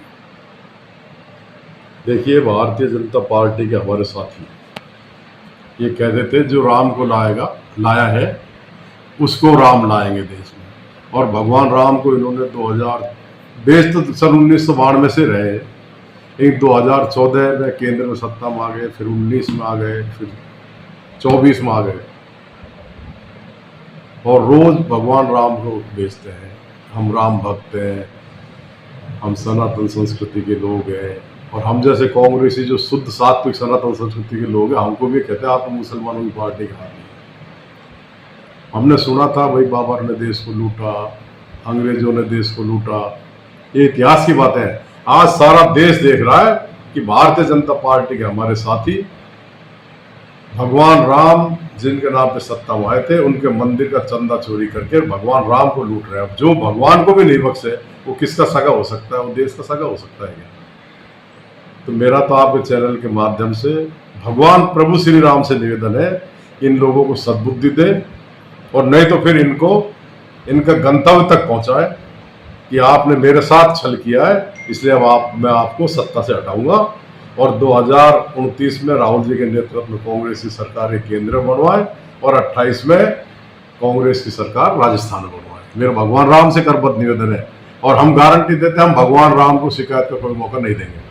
S14: देखिए, भारतीय जनता पार्टी के हमारे साथी ये कहते थे जो राम को लाया है उसको राम लाएंगे देश में, और भगवान राम को इन्होंने 2000 तो सन 1992 से रहे, एक 2014 में केंद्र में सत्ता में आ गए, फिर 19 में आ गए, फिर 24 में आ गए, और रोज भगवान राम को बेचते हैं। हम राम भक्त हैं, हम सनातन संस्कृति के लोग हैं, और हम जैसे कांग्रेसी जो शुद्ध सात्विक सनातन संस्कृति के लोग हैं, हमको भी कहते हैं आप तो मुसलमानों की पार्टी के आदमी। हमने सुना था भाई बाबर ने देश को लूटा, अंग्रेजों ने देश को लूटा, ये इतिहास की बातें हैं। आज सारा देश देख रहा है कि भारतीय जनता पार्टी के हमारे साथी भगवान राम जिनके नाम पे सत्ता में आए थे, उनके मंदिर का चंदा चोरी करके भगवान राम को लूट रहे हैं। जो भगवान को भी नहीं बख्शे वो किसका सगा हो सकता है? वो देश का सगा हो सकता है क्या? तो मेरा तो आपके चैनल के माध्यम से भगवान प्रभु श्री राम से निवेदन है, इन लोगों को सद्बुद्धि दे, और नहीं तो फिर इनको इनका गंतव्य तक पहुंचाए कि आपने मेरे साथ छल किया है, इसलिए मैं आपको सत्ता से हटाऊंगा, और 2029 में राहुल जी के नेतृत्व में कांग्रेस की सरकार एक केंद्र में बनवाए, और 28 में कांग्रेस की सरकार राजस्थान में बनवाए। मेरा भगवान राम से करबद्ध निवेदन है, और हम गारंटी देते हैं हम भगवान राम को शिकायत का कोई मौका नहीं देंगे।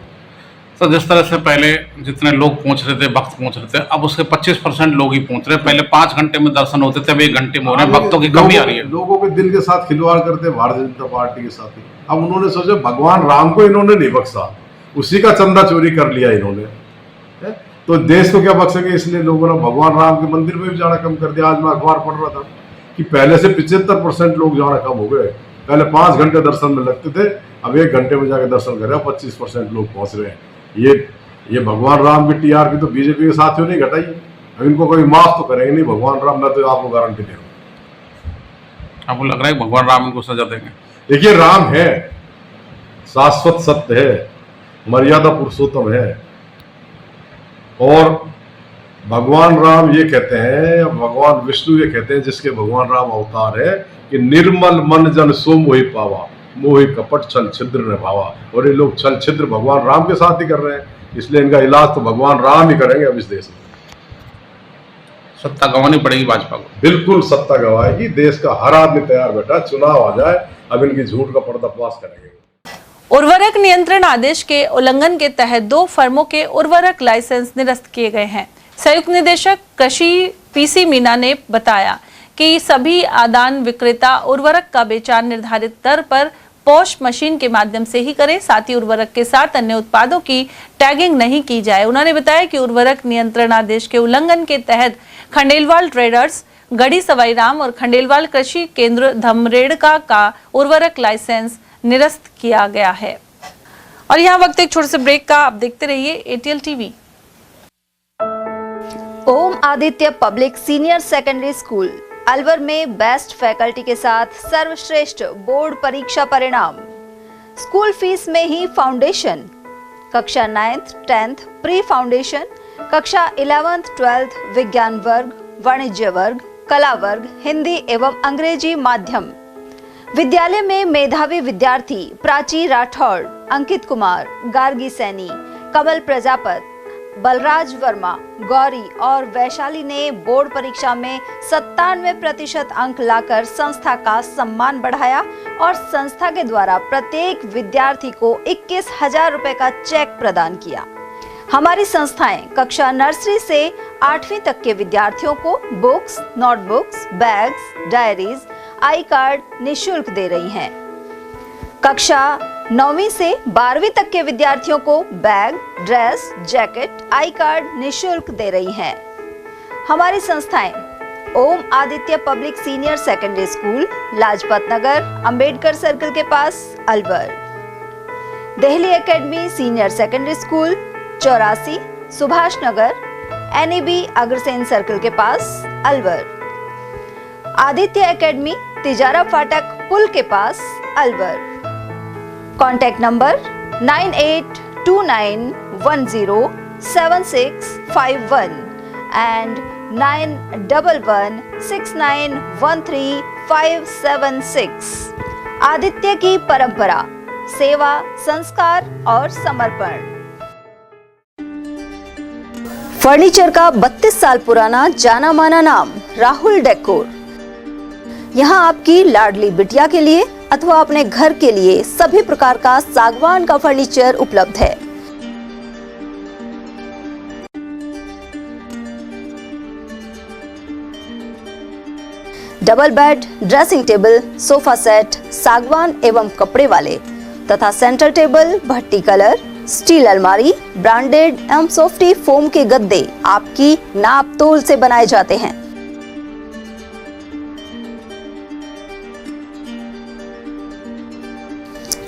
S13: तो जिस तरह से पहले जितने लोग पहुंच रहे थे, भक्त पहुंच रहे थे, अब उसके 25% लोग ही पहुंच रहे हैं। पहले 5 घंटे में दर्शन होते थे, अब 1 घंटे में हो रहे हैं। भक्तों की कमी आ रही है।
S14: लोगों के दिल के साथ खिलवाड़ करते भारतीय जनता पार्टी के साथ ही। अब उन्होंने सोचा भगवान राम को इन्होंने नहीं बख्शा, उसी का चंदा चोरी कर लिया इन्होंने, तो देश को क्या बख्शेंगे? इसलिए लोगों ने भगवान राम के मंदिर में भी जाना कम कर दिया। आज मैं अखबार पढ़ रहा था कि पहले से 75% लोग जाना कम हो गए। पहले 5 घंटे दर्शन में लगते थे, अब 1 घंटे में जाकर दर्शन कर रहे हैं, 25% लोग पहुंच रहे हैं। ये भगवान राम की टीआरपी तो बीजेपी के साथियों ने घटाई। अब इनको कोई माफ तो करेंगे नहीं भगवान राम, मैं तो आपको गारंटी दे रहा हूँ।
S13: आपको लग रहा है भगवान राम इनको सजा देंगे?
S14: देखिए, राम है, शाश्वत सत्य है, मर्यादा पुरुषोत्तम है, और भगवान राम ये कहते हैं, भगवान विष्णु ये कहते हैं, जिसके भगवान राम अवतार है कि निर्मल मन जन सो मोहि पावा, मोहि कपट छल छिद्र न भावा। और ये लोग छल छिद्र भगवान राम के साथ ही कर रहे हैं, इसलिए इनका इलाज तो भगवान राम ही करेंगे। अब इस देश में
S13: सत्ता गंवानी पड़ेगी भाजपा को।
S14: बिल्कुल सत्ता गंवाएगी। देश का हर आदमी तैयार बैठा, चुनाव आ जाए, अब इनकी झूठ का पर्दाफाश करेंगे।
S2: उर्वरक नियंत्रण आदेश के उल्लंघन के तहत 2 फर्मों के उर्वरक लाइसेंस निरस्त किए गए हैं। संयुक्त निदेशक कृषि पीसी मीना ने बताया कि सभी आदान विक्रेता उर्वरक का बेचान निर्धारित दर पर पॉश मशीन के माध्यम से ही करें, साथ ही उर्वरक के साथ अन्य उत्पादों की टैगिंग नहीं की जाए। उन्होंने बताया कि उर्वरक नियंत्रण आदेश के उल्लंघन के तहत खंडेलवाल ट्रेडर्स, गढ़ी सवाईराम और खंडेलवाल कृषि केंद्र धमरेड़का का उर्वरक लाइसेंस निरस्त किया गया है। और यहाँ वक्त एक छोटे से ब्रेक का, आप देखते रहिए ATL TV.
S15: Om Aditya public senior secondary school Alwar में बेस्ट फैकल्टी के साथ सर्वश्रेष्ठ बोर्ड परीक्षा परिणाम। स्कूल फीस में ही फाउंडेशन, कक्षा 9th 10th प्री फाउंडेशन कक्षा 11th 12th विज्ञान वर्ग, वाणिज्य वर्ग, कला वर्ग, हिंदी एवं अंग्रेजी माध्यम। विद्यालय में मेधावी विद्यार्थी प्राची राठौड़, अंकित कुमार, गार्गी सैनी, कमल प्रजापत, बलराज वर्मा, गौरी और वैशाली ने बोर्ड परीक्षा में 97% अंक लाकर संस्था का सम्मान बढ़ाया और संस्था के द्वारा प्रत्येक विद्यार्थी को 21,000 रुपए का चेक प्रदान किया। हमारी संस्थाएं कक्षा नर्सरी से 8वीं तक के विद्यार्थियों को बुक्स, नोटबुक्स, बैग्स, डायरीज, आई कार्ड निःशुल्क दे रही हैं। कक्षा 9वीं से 12वीं तक के विद्यार्थियों को bag, dress, jacket, I card निःशुल्क दे रही हैं। हमारी संस्थाएं Om Aditya public senior secondary school, Lajpat Nagar, Ambedkar circle के पास, Alwar. Delhi academy senior secondary school, 84, Subhash Nagar, NEB Agrasen circle के पास, अलवर। आदित्य एकेडमी तिजारा फाटक पुल के पास, Alwar. Contact number 9829107651 and 9116913576। Aditya की परंपरा, सेवा, संस्कार और समर्पण। फर्नीचर का 32 साल पुराना जाना माना नाम राहुल डेकोर। यहाँ आपकी लाडली बिटिया के लिए अथवा अपने घर के लिए सभी प्रकार का सागवान का फर्नीचर उपलब्ध है। Double bed, dressing table, sofa set सागवान एवं कपड़े वाले तथा सेंटर टेबल, भट्टी कलर, स्टील अलमारी, ब्रांडेड एवं सॉफ्टी फोम के गद्दे आपकी नाप तोल से बनाए जाते हैं।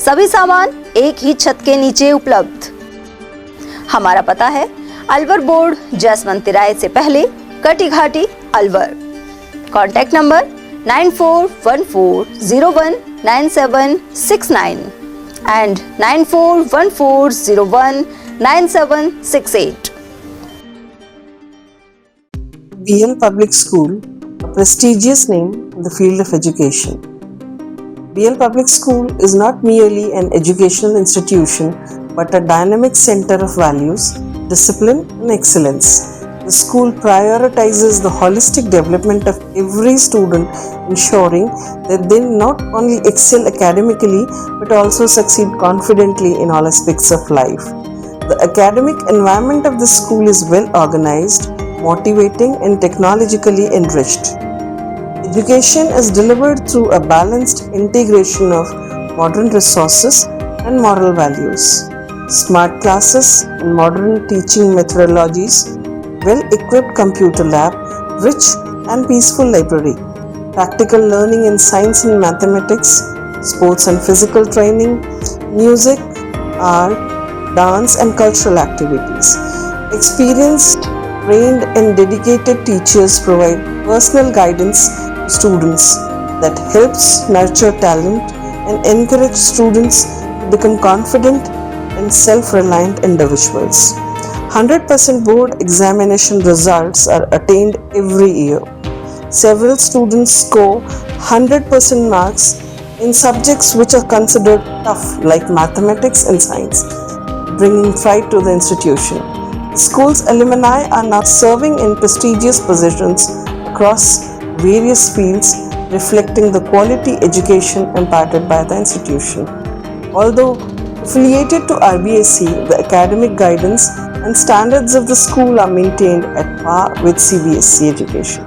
S15: सभी सामान एक ही छत के नीचे उपलब्ध। हमारा पता है अलवर बोर्ड, जसवंत तिराहे से पहले, Kati Ghati, Alwar. Contact number 9414019769 and 9414019768.
S16: BL Public School, a prestigious name in the field of education. BL Public School is not merely an educational institution but a dynamic center of values, discipline and excellence. The school prioritizes the holistic development of every student, ensuring that they not only excel academically but also succeed confidently in all aspects of life. The academic environment of the school is well organized, motivating and technologically enriched. Education is delivered through a balanced integration of modern resources and moral values. Smart classes and modern teaching methodologies, well-equipped computer lab, rich and peaceful library, practical learning in science and mathematics, sports and physical training, music, art, dance and cultural activities. Experienced, trained and dedicated teachers provide personal guidance to students that helps nurture talent and encourage students to become confident and self-reliant individuals. 100% board examination results are attained every year. Several students score 100% marks in subjects which are considered tough like mathematics and science, bringing pride to the institution. The school's alumni are now serving in prestigious positions across various fields, reflecting the quality education imparted by the institution. Although affiliated to RBSC, the academic guidance and standards of the school are maintained at par with CBSE education.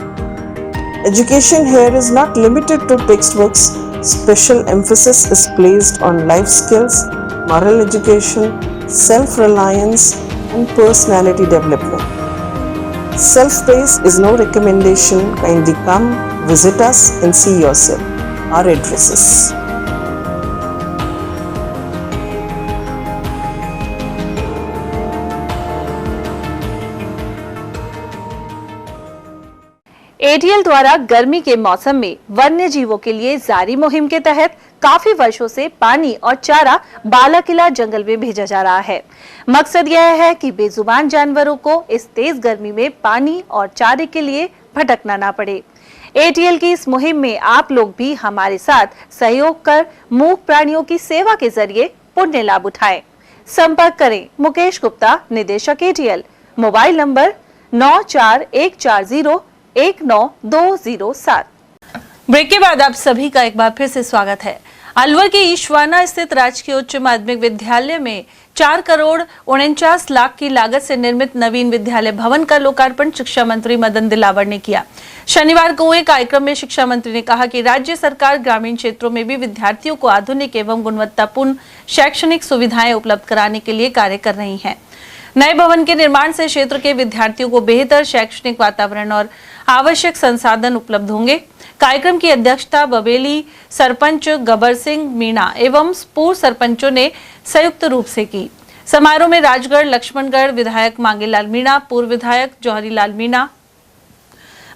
S16: Education here is not limited to textbooks. Special emphasis is placed on life skills, moral education, self-reliance, and personality development. Self-praise is no recommendation. Kindly come, visit us and see yourself. Our addresses.
S2: ATL द्वारा गर्मी के मौसम में वन्य जीवों के लिए जारी मुहिम के तहत काफी वर्षों से पानी और चारा बालाकिला जंगल में भेजा जा रहा है। मकसद यह है कि बेजुबान जानवरों को इस तेज गर्मी में पानी और चारे के लिए भटकना ना पड़े। ATL की इस मुहिम में आप लोग भी हमारे साथ सहयोग कर मूक प्राणियों की सेवा के जरिए पुण्य लाभ उठाएं। संपर्क करें मुकेश गुप्ता, निदेशक ATL, मोबाइल नंबर 9414019207। ब्रेक के बाद आप सभी का एक बार फिर से स्वागत है। अलवर के ईशवाना स्थित राजकीय उच्च माध्यमिक विद्यालय में 4 करोड़ 49 लाख की लागत से निर्मित नवीन विद्यालय भवन का लोकार्पण शिक्षा मंत्री मदन दिलावर ने किया। शनिवार को हुए कार्यक्रम में शिक्षा मंत्री ने कहा कि राज्य सरकार ग्रामीण क्षेत्रों में भी विद्यार्थियों को आधुनिक एवं गुणवत्तापूर्ण शैक्षणिक सुविधाएं उपलब्ध कराने के लिए कार्य कर रही है। नए भवन के निर्माण से क्षेत्र के विद्यार्थियों को बेहतर शैक्षणिक वातावरण और आवश्यक संसाधन उपलब्ध होंगे। कार्यक्रम की अध्यक्षता बबेली सरपंच गबर सिंह मीणा एवं पूर्व सरपंचों ने संयुक्त रूप से की। समारोह में राजगढ़ लक्ष्मणगढ़ विधायक मांगेलाल मीणा, पूर्व विधायक जौहरीलाल मीणा,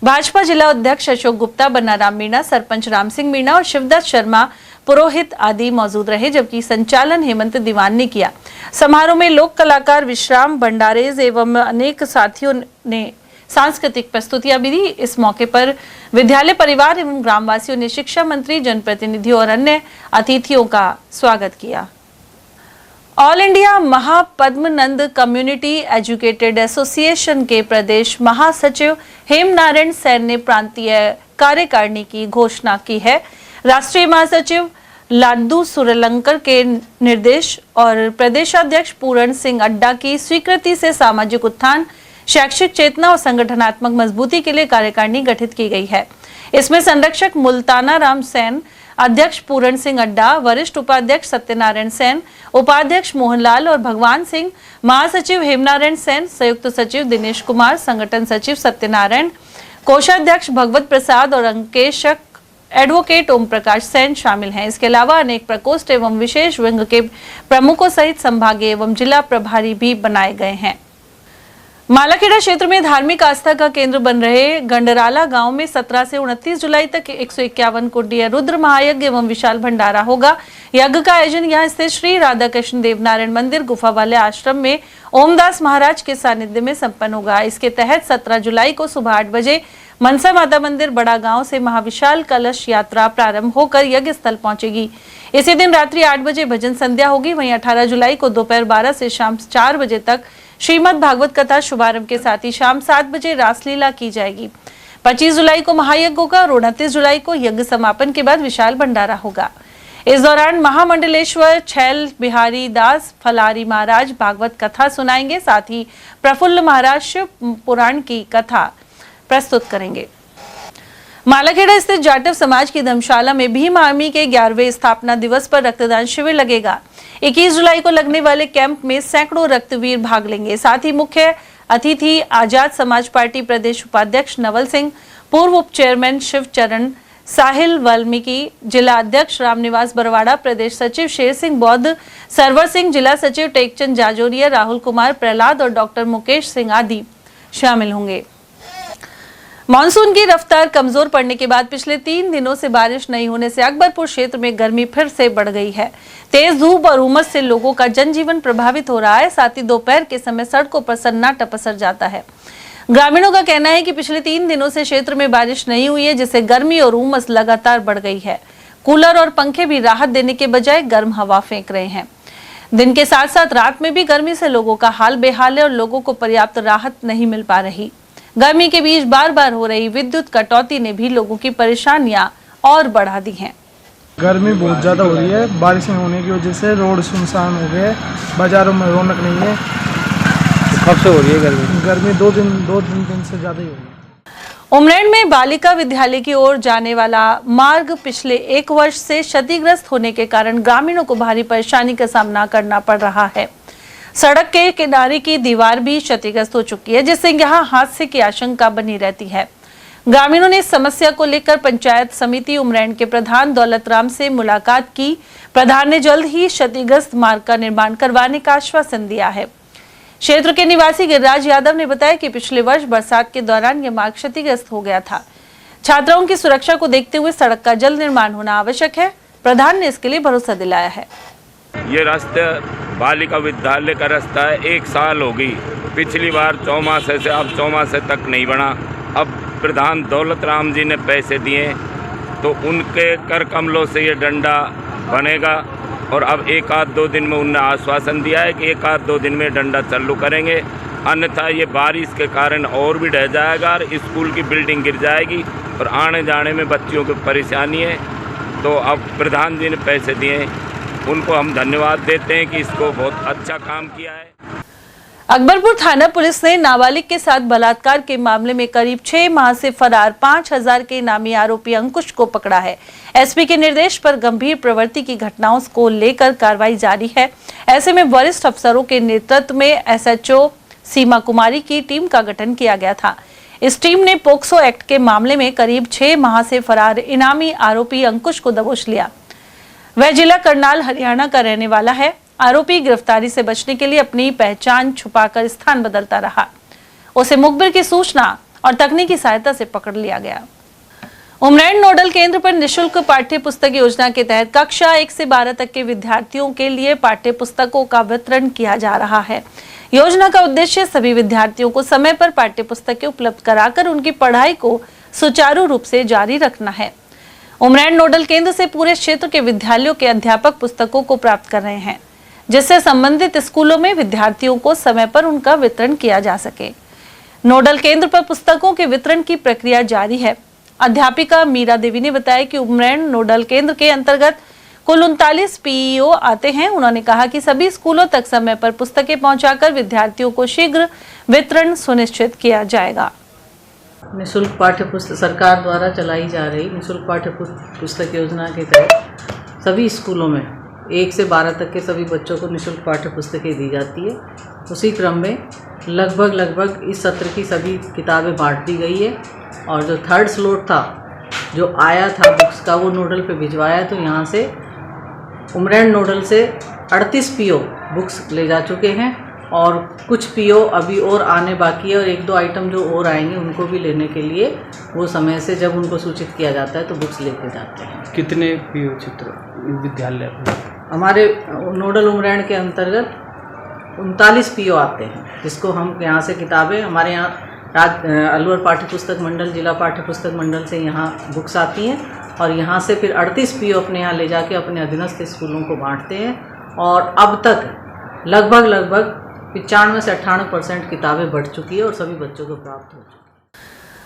S2: भाजपा जिला अध्यक्ष अशोक गुप्ता, बन्नाराम मीणा, सरपंच राम सिंह मीणा और शिवदत्त शर्मा पुरोहित आदि मौजूद रहे, जबकि संचालन हेमंत दीवान ने किया। समारोह में लोक कलाकार विश्राम भंडारेज एवं अनेक साथियों ने सांस्कृतिक प्रस्तुतियां भी दी। इस मौके पर विद्यालय परिवार एवं ग्रामवासियों ने शिक्षा मंत्री, जनप्रतिनिधियों और अन्य अतिथियों का स्वागत किया। All India Mahapadmanand community educated association के प्रदेश महासचिव हेमनारायण सेन ने प्रांतीय कार्यकारिणी की घोषणा की है। राष्ट्रीय महासचिव लाडू सुरलंकर के निर्देश और प्रदेशाध्यक्ष पूरण सिंह अड्डा की स्वीकृति से सामाजिक उत्थान, शैक्षिक चेतना और संगठनात्मक मजबूती के लिए कार्यकारिणी गठित की गई है। इसमें संरक्षक मुल्ताना राम सेन, अध्यक्ष पूरण सिंह अड्डा, वरिष्ठ उपाध्यक्ष सत्यनारायण सेन, उपाध्यक्ष मोहनलाल और भगवान सिंह, महासचिव हेमनारायण सेन, संयुक्त सचिव दिनेश कुमार, संगठन सचिव सत्यनारायण, कोषाध्यक्ष भगवत प्रसाद और अंकेशक एडवोकेट ओम प्रकाश सेन शामिल हैं। इसके अलावा अनेक प्रकोष्ठ एवं विशेष विंग के प्रमुखों सहित संभागीय एवं जिला प्रभारी भी बनाए गए हैं। मालाखेड़ा क्षेत्र में धार्मिक आस्था का केंद्र बन रहे गंडराला गांव में 17 से 29 जुलाई तक 151 कुंडीय रुद्र महायज्ञ एवं विशाल भंडारा होगा। यज्ञ का आयोजन यहां स्थित श्री राधा कृष्ण देवनारायण मंदिर गुफा वाले आश्रम में ओमदास महाराज के सानिध्य में संपन्न होगा। इसके तहत 17 जुलाई को सुबह 8 बजे मनसा माता मंदिर बड़ा गांव से महाविशाल कलश यात्रा प्रारंभ होकर यज्ञ स्थल पहुंचेगी। इसी दिन रात्रि 8 बजे भजन संध्या होगी। वहीं 18 जुलाई को दोपहर 12 से शाम 4 बजे तक श्रीमद् भागवत कथा शुभारंभ के साथ ही शाम 7 बजे रासलीला की जाएगी। 25 जुलाई को महायज्ञ होगा और 29 जुलाई को यज्ञ समापन के बाद विशाल भंडारा होगा। इस दौरान महामंडलेश्वर छैल बिहारी दास फलारी महाराज भागवत कथा सुनाएंगे। साथ ही प्रफुल्ल महाराज शिव पुराण की कथा प्रस्तुत करेंगे। मालाखेड़ा स्थित जाटव समाज की धर्मशाला में भीम आर्मी के 11वें स्थापना दिवस पर रक्तदान शिविर लगेगा। 21 जुलाई को लगने वाले कैंप में सैकड़ों रक्तवीर भाग लेंगे। साथ ही मुख्य अतिथि आजाद समाज पार्टी प्रदेश उपाध्यक्ष नवल सिंह, पूर्व उप चेयरमैन शिवचरण साहिल वाल्मीकि, जिला अध्यक्ष रामनिवास बरवाड़ा, प्रदेश सचिव शेर सिंह बौद्ध, सरवर सिंह, जिला सचिव टेकचंद जाजोरिया, राहुल कुमार प्रहलाद और डॉक्टर मुकेश सिंह आदि शामिल होंगे। मानसून की रफ्तार कमजोर पड़ने के बाद पिछले 3 दिनों से बारिश नहीं होने से अकबरपुर क्षेत्र में गर्मी फिर से बढ़ गई है। तेज धूप और उमस से लोगों का जनजीवन प्रभावित हो रहा है। साथ ही दोपहर के समय सड़कों पर सन्नाटा पसर जाता है। ग्रामीणों का कहना है कि पिछले 3 दिनों से क्षेत्र में बारिश नहीं हुई है, जिससे गर्मी और उमस लगातार बढ़ गई है। कूलर और पंखे भी राहत देने के बजाय गर्म हवा फेंक रहे हैं। दिन के साथ साथ रात में भी गर्मी से लोगों का हाल बेहाल है और लोगों को पर्याप्त राहत नहीं मिल पा रही। गर्मी के बीच बार बार हो रही विद्युत कटौती ने भी लोगों की परेशानियां और बढ़ा दी हैं।
S5: गर्मी बहुत ज़्यादा हो रही है। बारिशें होने की वजह से रोड सुनसान हो गए, बाजारों में रौनक नहीं है।
S17: कब से हो रही है गर्मी?
S5: गर्मी 2 दिन से ज़्यादा ही हो रही है।
S2: उमरैन में बालिका विद्यालय की ओर जाने वाला मार्ग पिछले 1 वर्ष से क्षतिग्रस्त होने के कारण ग्रामीणों को भारी परेशानी का सामना करना पड़ रहा है। सड़क के किनारे की दीवार भी क्षतिग्रस्त हो चुकी है, जिससे यहां हादसे की आशंका बनी रहती है। ग्रामीणों ने इस समस्या को लेकर पंचायत समिति उमरैन के प्रधान दौलत राम से मुलाकात की। प्रधान ने जल्द ही क्षतिग्रस्त मार्ग का निर्माण करवाने का आश्वासन दिया है। क्षेत्र के निवासी गिरिराज यादव ने बताया कि पिछले वर्ष बरसात के दौरान यह मार्ग क्षतिग्रस्त हो गया था। छात्राओं की सुरक्षा को देखते हुए सड़क का जल्द निर्माण होना आवश्यक है। प्रधान ने इसके लिए भरोसा दिलाया है।
S18: ये रास्ता बालिका विद्यालय का रास्ता है, 1 साल हो गई। पिछली बार चौमासे से अब चौमासे तक नहीं बना। अब प्रधान दौलत राम जी ने पैसे दिए तो उनके कर कमलों से ये डंडा बनेगा और अब 1-2 दिन में उन्होंने आश्वासन दिया है कि 1-2 दिन में डंडा चालू करेंगे, अन्यथा ये बारिश के कारण और भी ढह जाएगा और स्कूल की बिल्डिंग गिर जाएगी और आने जाने में बच्चियों को परेशानी है। तो अब प्रधान जी ने पैसे दिए, उनको हम धन्यवाद देते हैं कि इसको बहुत अच्छा काम किया है।
S2: अकबरपुर थाना पुलिस ने नाबालिग के साथ बलात्कार के मामले में करीब 6 माह से फरार 5000 के इनामी आरोपी अंकुश को पकड़ा है। एसपी के निर्देश पर गंभीर प्रवृत्ति की घटनाओं को लेकर कार्रवाई जारी है। ऐसे में वरिष्ठ अफसरों के नेतृत्व में एसएचओ सीमा कुमारी की टीम का गठन किया गया था। इस टीम ने पोक्सो एक्ट के मामले में करीब 6 माह से फरार इनामी आरोपी अंकुश को दबोच लिया। वह जिला करनाल हरियाणा का रहने वाला है। आरोपी गिरफ्तारी से बचने के लिए अपनी पहचान छुपाकर स्थान बदलता रहा। उसे मुखबिर की सूचना और तकनीकी सहायता से पकड़ लिया गया। उमरैन नोडल केंद्र पर निशुल्क पाठ्य पुस्तक योजना के तहत कक्षा 1 से 12 तक के विद्यार्थियों के लिए पाठ्य पुस्तकों का वितरण किया जा रहा है। योजना का उद्देश्य सभी विद्यार्थियों को समय पर पाठ्य पुस्तकें उपलब्ध कराकर उनकी पढ़ाई को सुचारू रूप से जारी रखना है। उमरैन नोडल केंद्र से पूरे क्षेत्र के विद्यालयों के अध्यापक पुस्तकों को प्राप्त कर रहे हैं, जिससे संबंधित स्कूलों में विद्यार्थियों को समय पर उनका वितरण किया जा सके। नोडल केंद्र पर पुस्तकों के वितरण की प्रक्रिया जारी है। अध्यापिका मीरा देवी ने बताया कि उमरैन नोडल केंद्र के अंतर्गत कुल 39 पीईओ आते हैं। उन्होंने कहा कि सभी स्कूलों तक समय पर पुस्तकें पहुंचाकर विद्यार्थियों को शीघ्र वितरण सुनिश्चित किया जाएगा।
S19: निःशुल्क पाठ्य पुस्तक सरकार द्वारा चलाई जा रही निःशुल्क पाठ्य पुस्तक योजना के तहत सभी स्कूलों में 1 से 12 तक के सभी बच्चों को निःशुल्क पाठ्य पुस्तकें दी जाती है। उसी क्रम में लगभग इस सत्र की सभी किताबें बांट दी गई है और जो 3rd स्लॉट था जो आया था बुक्स का वो नोडल पे भिजवाया। तो यहाँ से उमरैन नोडल से 38 पीओ बुक्स ले जा चुके हैं और कुछ पीओ अभी और आने बाकी है और 1-2 आइटम जो और आएंगे उनको भी लेने के लिए वो समय से जब उनको सूचित किया जाता है तो बुक्स लेके जाते हैं।
S17: कितने पीओ चित्र विद्यालय
S19: हमारे नोडल उमरैन के अंतर्गत 39 पीओ आते हैं, जिसको हम यहाँ से किताबें हमारे यहाँ अलवर पाठ्य पुस्तक मंडल जिला पाठ्य पुस्तक मंडल से यहाँ बुक्स आती हैं और यहाँ से फिर 38 पीओ अपने यहाँ ले जाके अपने अधीनस्थ स्कूलों को बांटते हैं और अब तक लगभग 95 से 98% किताबें बढ़ चुकी है और सभी बच्चों को प्राप्त हो चुकी है।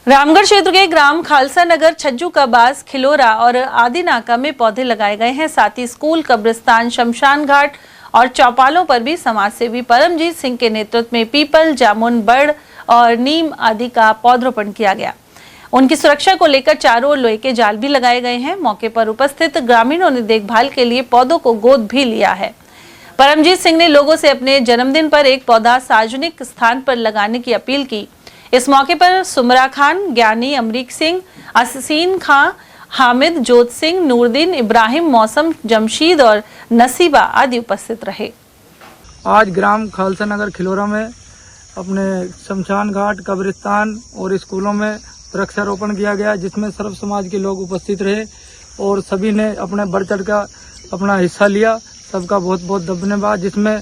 S2: रामगढ़ क्षेत्र के ग्राम खालसा नगर, छज्जू का बास, खिलोरा और आदि नाका में पौधे लगाए गए हैं। साथ ही स्कूल, कब्रिस्तान, शमशान घाट और चौपालों पर भी समाज सेवी परमजीत सिंह के नेतृत्व में पीपल, जामुन, बड़ और नीम आदि का पौधरोपण किया गया। उनकी सुरक्षा को लेकर चारों ओर लोहे के जाल भी लगाए गए हैं। मौके पर उपस्थित ग्रामीणों ने देखभाल के लिए पौधों को गोद भी लिया है। परमजीत सिंह ने लोगों से अपने जन्मदिन पर एक पौधा सार्वजनिक स्थान पर लगाने की अपील की। इस मौके पर सुमरा खान, ज्ञानी, अमरीक सिंह, असीन खां, हामिद, जोत सिंह, नूरदीन, इब्राहिम, मौसम, जमशीद और नसीबा आदि उपस्थित रहे।
S5: आज ग्राम खालसा नगर खिलोरा में अपने शमशान घाट, कब्रिस्तान और स्कूलों में वृक्षारोपण किया गया, जिसमें सर्व समाज के लोग उपस्थित रहे और सभी ने अपने बढ़ चढ़ का अपना हिस्सा लिया। सबका बहुत बहुत धन्यवाद, जिसमें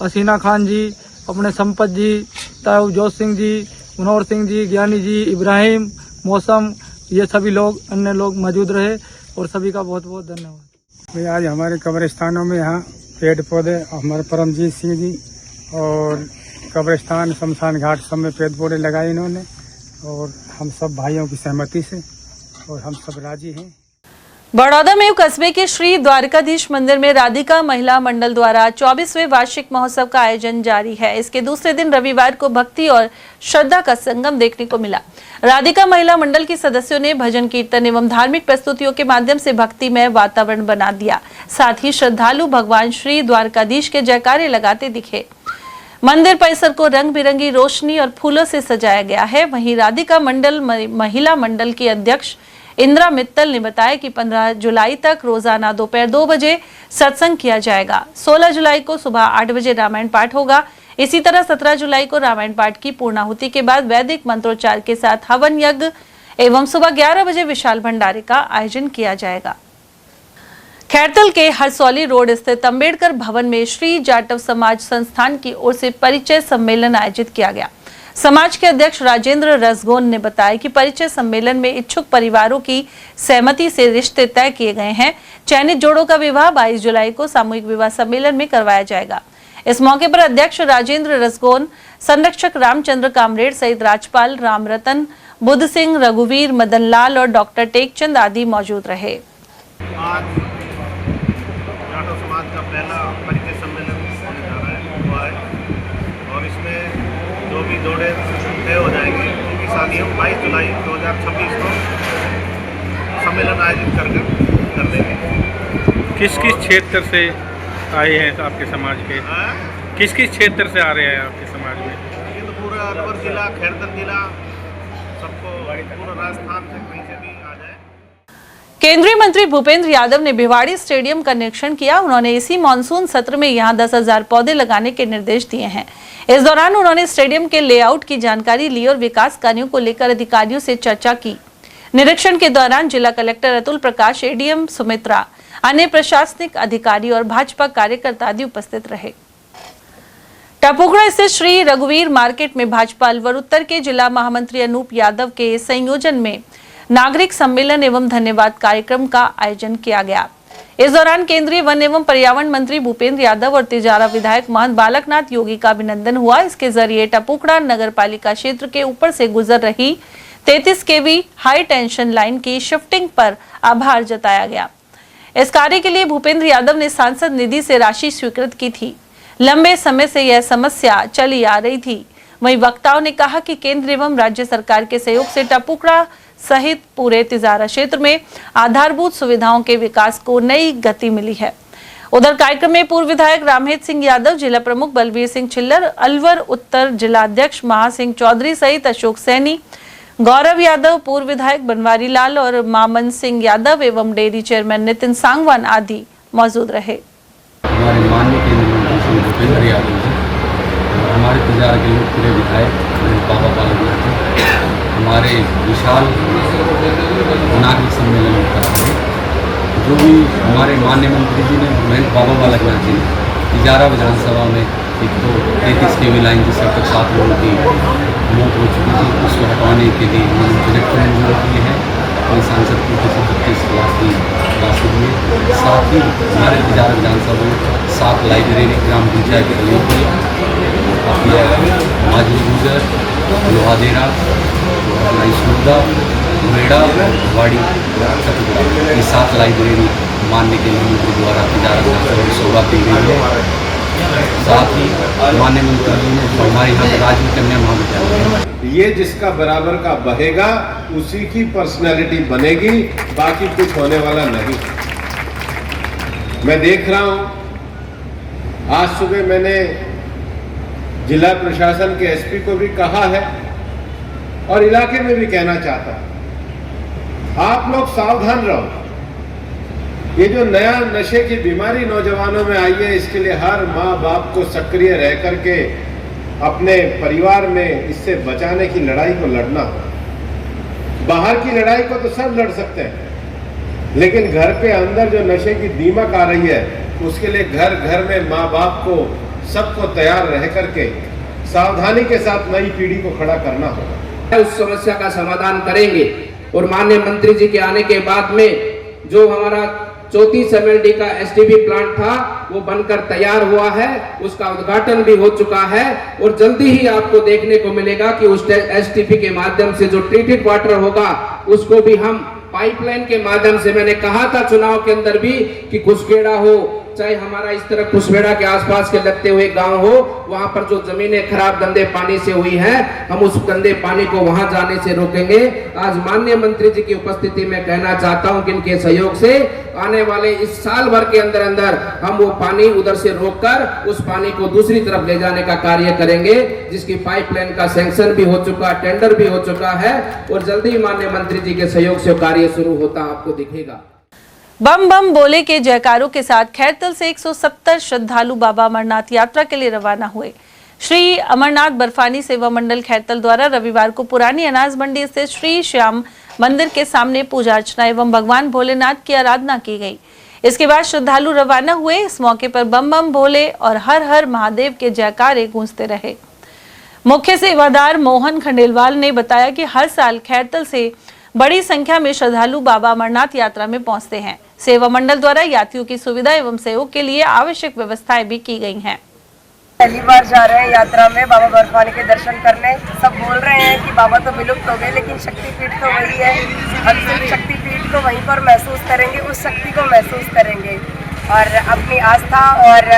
S5: हसीना खान जी, अपने संपत जी, ताऊ जोत सिंह जी, मनोहर सिंह जी, ज्ञानी जी, इब्राहिम, मौसम, ये सभी लोग अन्य लोग मौजूद रहे और सभी का बहुत बहुत धन्यवाद।
S20: आज हमारे कब्रिस्तानों में यहाँ पेड़ पौधे हमारे परमजीत सिंह जी और कब्रिस्तान, शमशान घाट सब में पेड़ पौधे लगाए इन्होंने और हम सब भाइयों की सहमति से और हम सब राजी हैं।
S2: बड़ौदा में कस्बे के श्री द्वारकाधीश मंदिर में राधिका महिला मंडल द्वारा 24वें वार्षिक महोत्सव का आयोजन जारी है। इसके दूसरे दिन रविवार को भक्ति और श्रद्धा का संगम देखने को मिला। राधिका महिला मंडल की सदस्यों ने भजन, कीर्तन एवं धार्मिक प्रस्तुतियों के माध्यम से भक्तिमय वातावरण बना दिया। साथ ही श्रद्धालु भगवान श्री द्वारकाधीश के जयकारे लगाते दिखे। मंदिर परिसर को रंग बिरंगी रोशनी और फूलों से सजाया गया है। वहीं राधिका मंडल महिला मंडल की अध्यक्ष इंदिरा मित्तल ने बताया कि 15 जुलाई तक रोजाना दोपहर 2 बजे सत्संग किया जाएगा। 16 जुलाई को सुबह 8 बजे रामायण पाठ होगा। इसी तरह 17 जुलाई को रामायण पाठ की पूर्णाहुति के बाद वैदिक मंत्रोच्चार के साथ हवन यज्ञ एवं सुबह 11 बजे विशाल भंडारे का आयोजन किया जाएगा। खैरतल के हरसौली रोड स्थित अंबेडकर भवन में श्री जाटव समाज संस्थान की ओर से परिचय सम्मेलन आयोजित किया गया। समाज के अध्यक्ष राजेंद्र रसगोन ने बताया कि परिचय सम्मेलन में इच्छुक परिवारों की सहमति से रिश्ते तय किए गए हैं। चयनित जोड़ों का विवाह 22 जुलाई को सामूहिक विवाह सम्मेलन में करवाया जाएगा। इस मौके पर अध्यक्ष राजेंद्र रसगोन, संरक्षक रामचंद्र कामरेड सहित राज्यपाल रामरतन, बुद्ध सिंह, रघुवीर, मदन लाल और डॉक्टर टेकचंद आदि मौजूद रहे।
S12: जाटव समाज का पहला परिचय सम्मेलन होने जा रहा है हुआ है और इसमें जो भी जोड़े तय हो जाएंगे उनकी शादियाँ 22 जुलाई 2026 को सम्मेलन आयोजित कर देंगे।
S20: किस किस क्षेत्र से आए हैं आपके समाज के? किस किस क्षेत्र से आ रहे हैं आपके समाज में?
S12: ये तो पूरा अलवर जिला, खैरतल जिला, सबको पूरा राजस्थान से कहीं से भी आ जाए।
S2: केंद्रीय मंत्री भूपेंद्र यादव ने भिवाड़ी स्टेडियम का निरीक्षण किया। उन्होंने इसी मानसून सत्र में यहां 10,000 पौधे लगाने के निर्देश दिए हैं। इस दौरान उन्होंने स्टेडियम के लेआउट की जानकारी ली और विकास कार्यों को लेकर अधिकारियों से चर्चा की। निरीक्षण के दौरान जिला कलेक्टर अतुल प्रकाश, एडीएम सुमित्रा, अन्य प्रशासनिक अधिकारी और भाजपा कार्यकर्ता आदि उपस्थित रहे। टपुकड़ा स्थित श्री रघुवीर मार्केट में भाजपा अलवर उत्तर के जिला महामंत्री अनूप यादव के संयोजन में नागरिक सम्मेलन एवं धन्यवाद कार्यक्रम का आयोजन किया गया। इस दौरान केंद्रीय वन एवं पर्यावरण मंत्री भूपेंद्र यादव और तिजारा विधायक महंत बालकनाथ योगी का अभिनंदन हुआ। इसके जरिए टपुकड़ा नगर पालिका क्षेत्र के ऊपर से गुजर रही 33 केवी हाई टेंशन लाइन की शिफ्टिंग पर आभार जताया गया। इस कार्य के लिए भूपेंद्र यादव ने सांसद निधि से राशि स्वीकृत की थी। लंबे समय से यह समस्या चली आ रही थी। वहीं वक्ताओं ने कहा कि केंद्र एवं राज्य सरकार के सहयोग से टपुकड़ा सहित पूरे तिजारा क्षेत्र में आधारभूत सुविधाओं के विकास को नई गति मिली है। उधर कार्यक्रम में पूर्व विधायक रामहेत सिंह यादव, जिला प्रमुख बलवीर सिंह छिल्लर, अलवर उत्तर जिला अध्यक्ष महासिंह चौधरी सहित अशोक सैनी, गौरव यादव, पूर्व विधायक बनवारी लाल और मामन सिंह यादव एवं डेयरी चेयरमैन नितिन सांगवान आदि मौजूद रहे।
S21: हमारे माननीय केंद्रीय मंत्री भूपेंद्र यादव जी, हमारे तिजारा के पूरे विधायक बाबा बालकनाथ जी, हमारे विशाल नागरिक सम्मेलन का जो भी हमारे माननीय मंत्री जी ने महंत बाबा बालकनाथ जी ने तिजारा विधानसभा में एक तो 33 केवी लाइन जिससे अब तक 7 लोगों की मौत हो चुकी थी, उसको हटाने के लिए उन्होंने प्रोजेक्ट मंजूर किए हैं। अपने सांसद को 25 लाख की राशि दी है। साथ ही हमारे तिजारा विधानसभा में 7 लाइब्रेरी ग्राम पंचायत के लिए माजरी गुजर, लोहादेरा, सुरदा, मेड़ा, वाड़ी, ये 7 लाइब्रेरी माननीय केंद्रीय मंत्री द्वारा तिजारा विधानसभा में सौगात दी गई है। साथ ही माननीय मंत्री जी ने जो हमारे यहाँ राजीव कन्या महाविद्यालय,
S22: ये जिसका बराबर का बहेगा उसी की पर्सनैलिटी बनेगी, बाकी कुछ होने वाला नहीं। मैं देख रहा हूं, आज सुबह मैंने जिला प्रशासन के एसपी को भी कहा है और इलाके में भी कहना चाहता हूं, आप लोग सावधान रहो। ये जो नया नशे की बीमारी नौजवानों में आई है, इसके लिए हर माँ बाप को सक्रिय रह करके अपने परिवार में इससे बचाने की लड़ाई को लड़ना हो। बाहर की लड़ाई को तो सब लड़ सकते हैं, लेकिन घर के अंदर जो नशे की दीमक आ रही है, उसके लिए घर घर में माँ बाप को सबको तैयार रह करके सावधानी के साथ नई पीढ़ी को खड़ा करना होगा।
S23: उस समस्या का समाधान करेंगे और माननीय मंत्री जी के आने के बाद में जो हमारा 34 MLD का STP प्लांट था वो बनकर तैयार हुआ है, उसका उद्घाटन भी हो चुका है और जल्दी ही आपको देखने को मिलेगा कि उस STP के माध्यम से जो ट्रीटेड वाटर होगा उसको भी हम पाइपलाइन के माध्यम से, मैंने कहा था चुनाव के अंदर भी कि कुसखेड़ा हो चाहे हमारा इस तरह कुसखेड़ा के आसपास के लगते हुए गांव हो, वहां पर जो जमीनें खराब गंदे पानी से हुई हैं, हम उस गंदे पानी को वहां जाने से रोकेंगे। आज माननीय मंत्री जी की उपस्थिति में कहना चाहता हूं कि इनके सहयोग से आने वाले इस साल भर के अंदर अंदर हम वो पानी उधर से रोककर उस पानी को दूसरी तरफ ले जाने का कार्य करेंगे, जिसकी पाइपलाइन का सैंक्शन भी हो चुका, टेंडर भी हो चुका है और जल्दी ही माननीय मंत्री जी के सहयोग से कार्य शुरू होता आपको दिखेगा।
S2: बम बम बोले के जयकारों के साथ खैरतल से 170 श्रद्धालु बाबा अमरनाथ यात्रा के लिए रवाना हुए। श्री अमरनाथ बर्फानी सेवा मंडल खैरतल द्वारा रविवार को पुरानी अनाज मंडी स्थित श्री श्याम मंदिर के सामने पूजा अर्चना एवं भगवान भोलेनाथ की आराधना की गई। इसके बाद श्रद्धालु रवाना हुए। इस मौके पर बम बम भोले और हर हर महादेव के जयकारे गूंजते रहे। मुख्य सेवादार मोहन खंडेलवाल ने बताया कि हर साल खैरतल से बड़ी संख्या में श्रद्धालु बाबा अमरनाथ यात्रा में पहुंचते हैं। सेवा मंडल द्वारा यात्रियों की सुविधा एवं सहयोग के लिए आवश्यक व्यवस्थाएं भी की गई हैं।
S1: पहली बार जा रहे हैं यात्रा में बाबा बर्फानी के दर्शन करने। सब बोल रहे हैं कि बाबा तो विलुप्त हो गए, लेकिन शक्तिपीठ तो वही है। हम सिर्फ शक्तिपीठ को वहीं पर महसूस करेंगे, उस शक्ति को महसूस करेंगे और अपनी आस्था और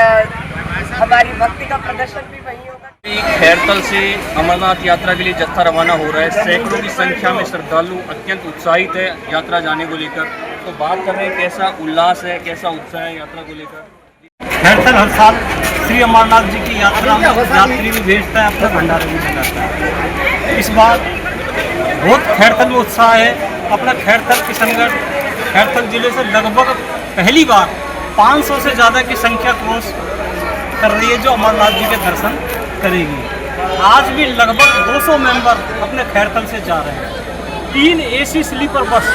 S1: हमारी भक्ति का प्रदर्शन भी वही होगा।
S3: खैरतल से अमरनाथ यात्रा के लिए जत्था रवाना हो रहा है। सैकड़ों की संख्या में श्रद्धालु अत्यंत उत्साहित है यात्रा जाने को लेकर। तो बात कर रहे हैं कैसा उल्लास है, कैसा उत्साह है यात्रा को लेकर।
S17: खैरतल हर साल श्री अमरनाथ जी की यात्रा में यात्री भी भेजता है, अपना भंडारा भी लगाता है। इस बार बहुत खैरतल में उत्साह है। अपना खैरतल किशनगढ़ खैरतल जिले से लगभग पहली बार 500 से ज़्यादा की संख्या क्रॉस कर रही है जो अमरनाथ जी के दर्शन करेगी। आज भी लगभग 200 मेंबर अपने खैरतल से जा रहे हैं। 3 AC स्लीपर बस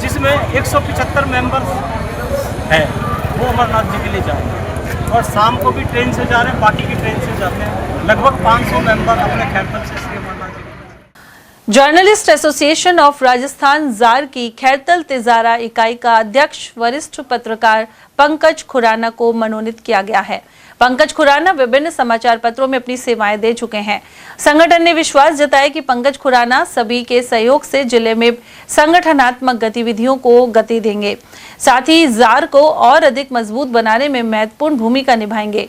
S17: जिसमें 175 मेंबर है वो अमरनाथ जी के लिए जा रहे हैं और शाम को भी ट्रेन से जा रहे हैं, बाकी की ट्रेन से जाते हैं। लगभग 500 मेंबर अपने खैरतल से Shri Amarnath ji.
S2: Journalist association of Rajasthan जार की खैरतल तिजारा इकाई का अध्यक्ष वरिष्ठ पत्रकार पंकज खुराना को मनोनीत किया गया है। पंकज खुराना विभिन्न समाचार पत्रों में अपनी सेवाएं दे चुके हैं। संगठन ने विश्वास जताया कि पंकज खुराना सभी के सहयोग से जिले में संगठनात्मक गतिविधियों को गति देंगे, साथ ही जार को और अधिक मजबूत बनाने में महत्वपूर्ण भूमिका निभाएंगे।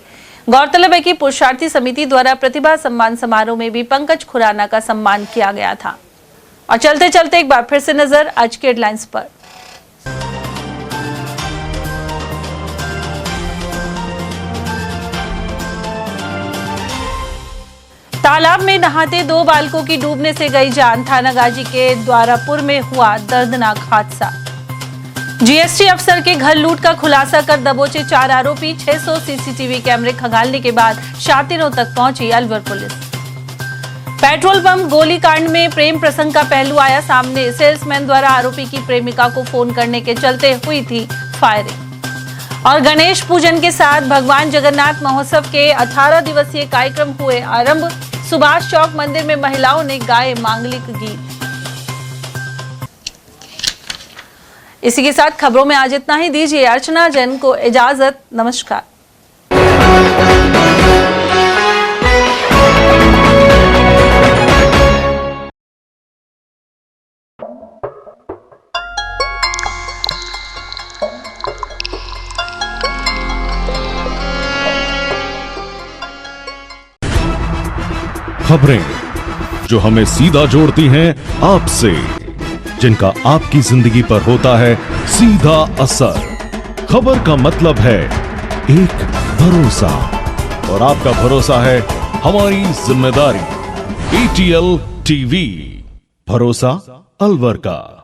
S2: गौरतलब है कि पुरुषार्थी समिति द्वारा प्रतिभा सम्मान समारोह में भी पंकज खुराना का सम्मान किया गया था। और चलते चलते एक बार फिर से नजर आज के हेडलाइंस पर। तालाब में नहाते 2 बालकों की डूबने से गई जान। थानागाजी के द्वारापुर में हुआ दर्दनाक हादसा। जीएसटी अफसर के घर लूट का खुलासा कर दबोचे 4 आरोपी। 600 सीसीटीवी कैमरे खंगालने के बाद शातिरों तक पहुंची अलवर पुलिस। पेट्रोल पंप गोलीकांड में प्रेम प्रसंग का पहलू आया सामने। सेल्समैन द्वारा आरोपी की प्रेमिका को फोन करने के चलते हुई थी फायरिंग। और गणेश पूजन के साथ भगवान जगन्नाथ महोत्सव के 18 दिवसीय कार्यक्रम हुए आरंभ। सुभाष चौक मंदिर में महिलाओं ने गाए मांगलिक गीत। इसी के साथ खबरों में आज इतना ही। दीजिए अर्चना जैन को इजाजत। नमस्कार।
S6: खबरें जो हमें सीधा जोड़ती हैं आपसे, जिनका आपकी जिंदगी पर होता है सीधा असर। खबर का मतलब है एक भरोसा, और आपका भरोसा है हमारी जिम्मेदारी। ATL TV, भरोसा अलवर का।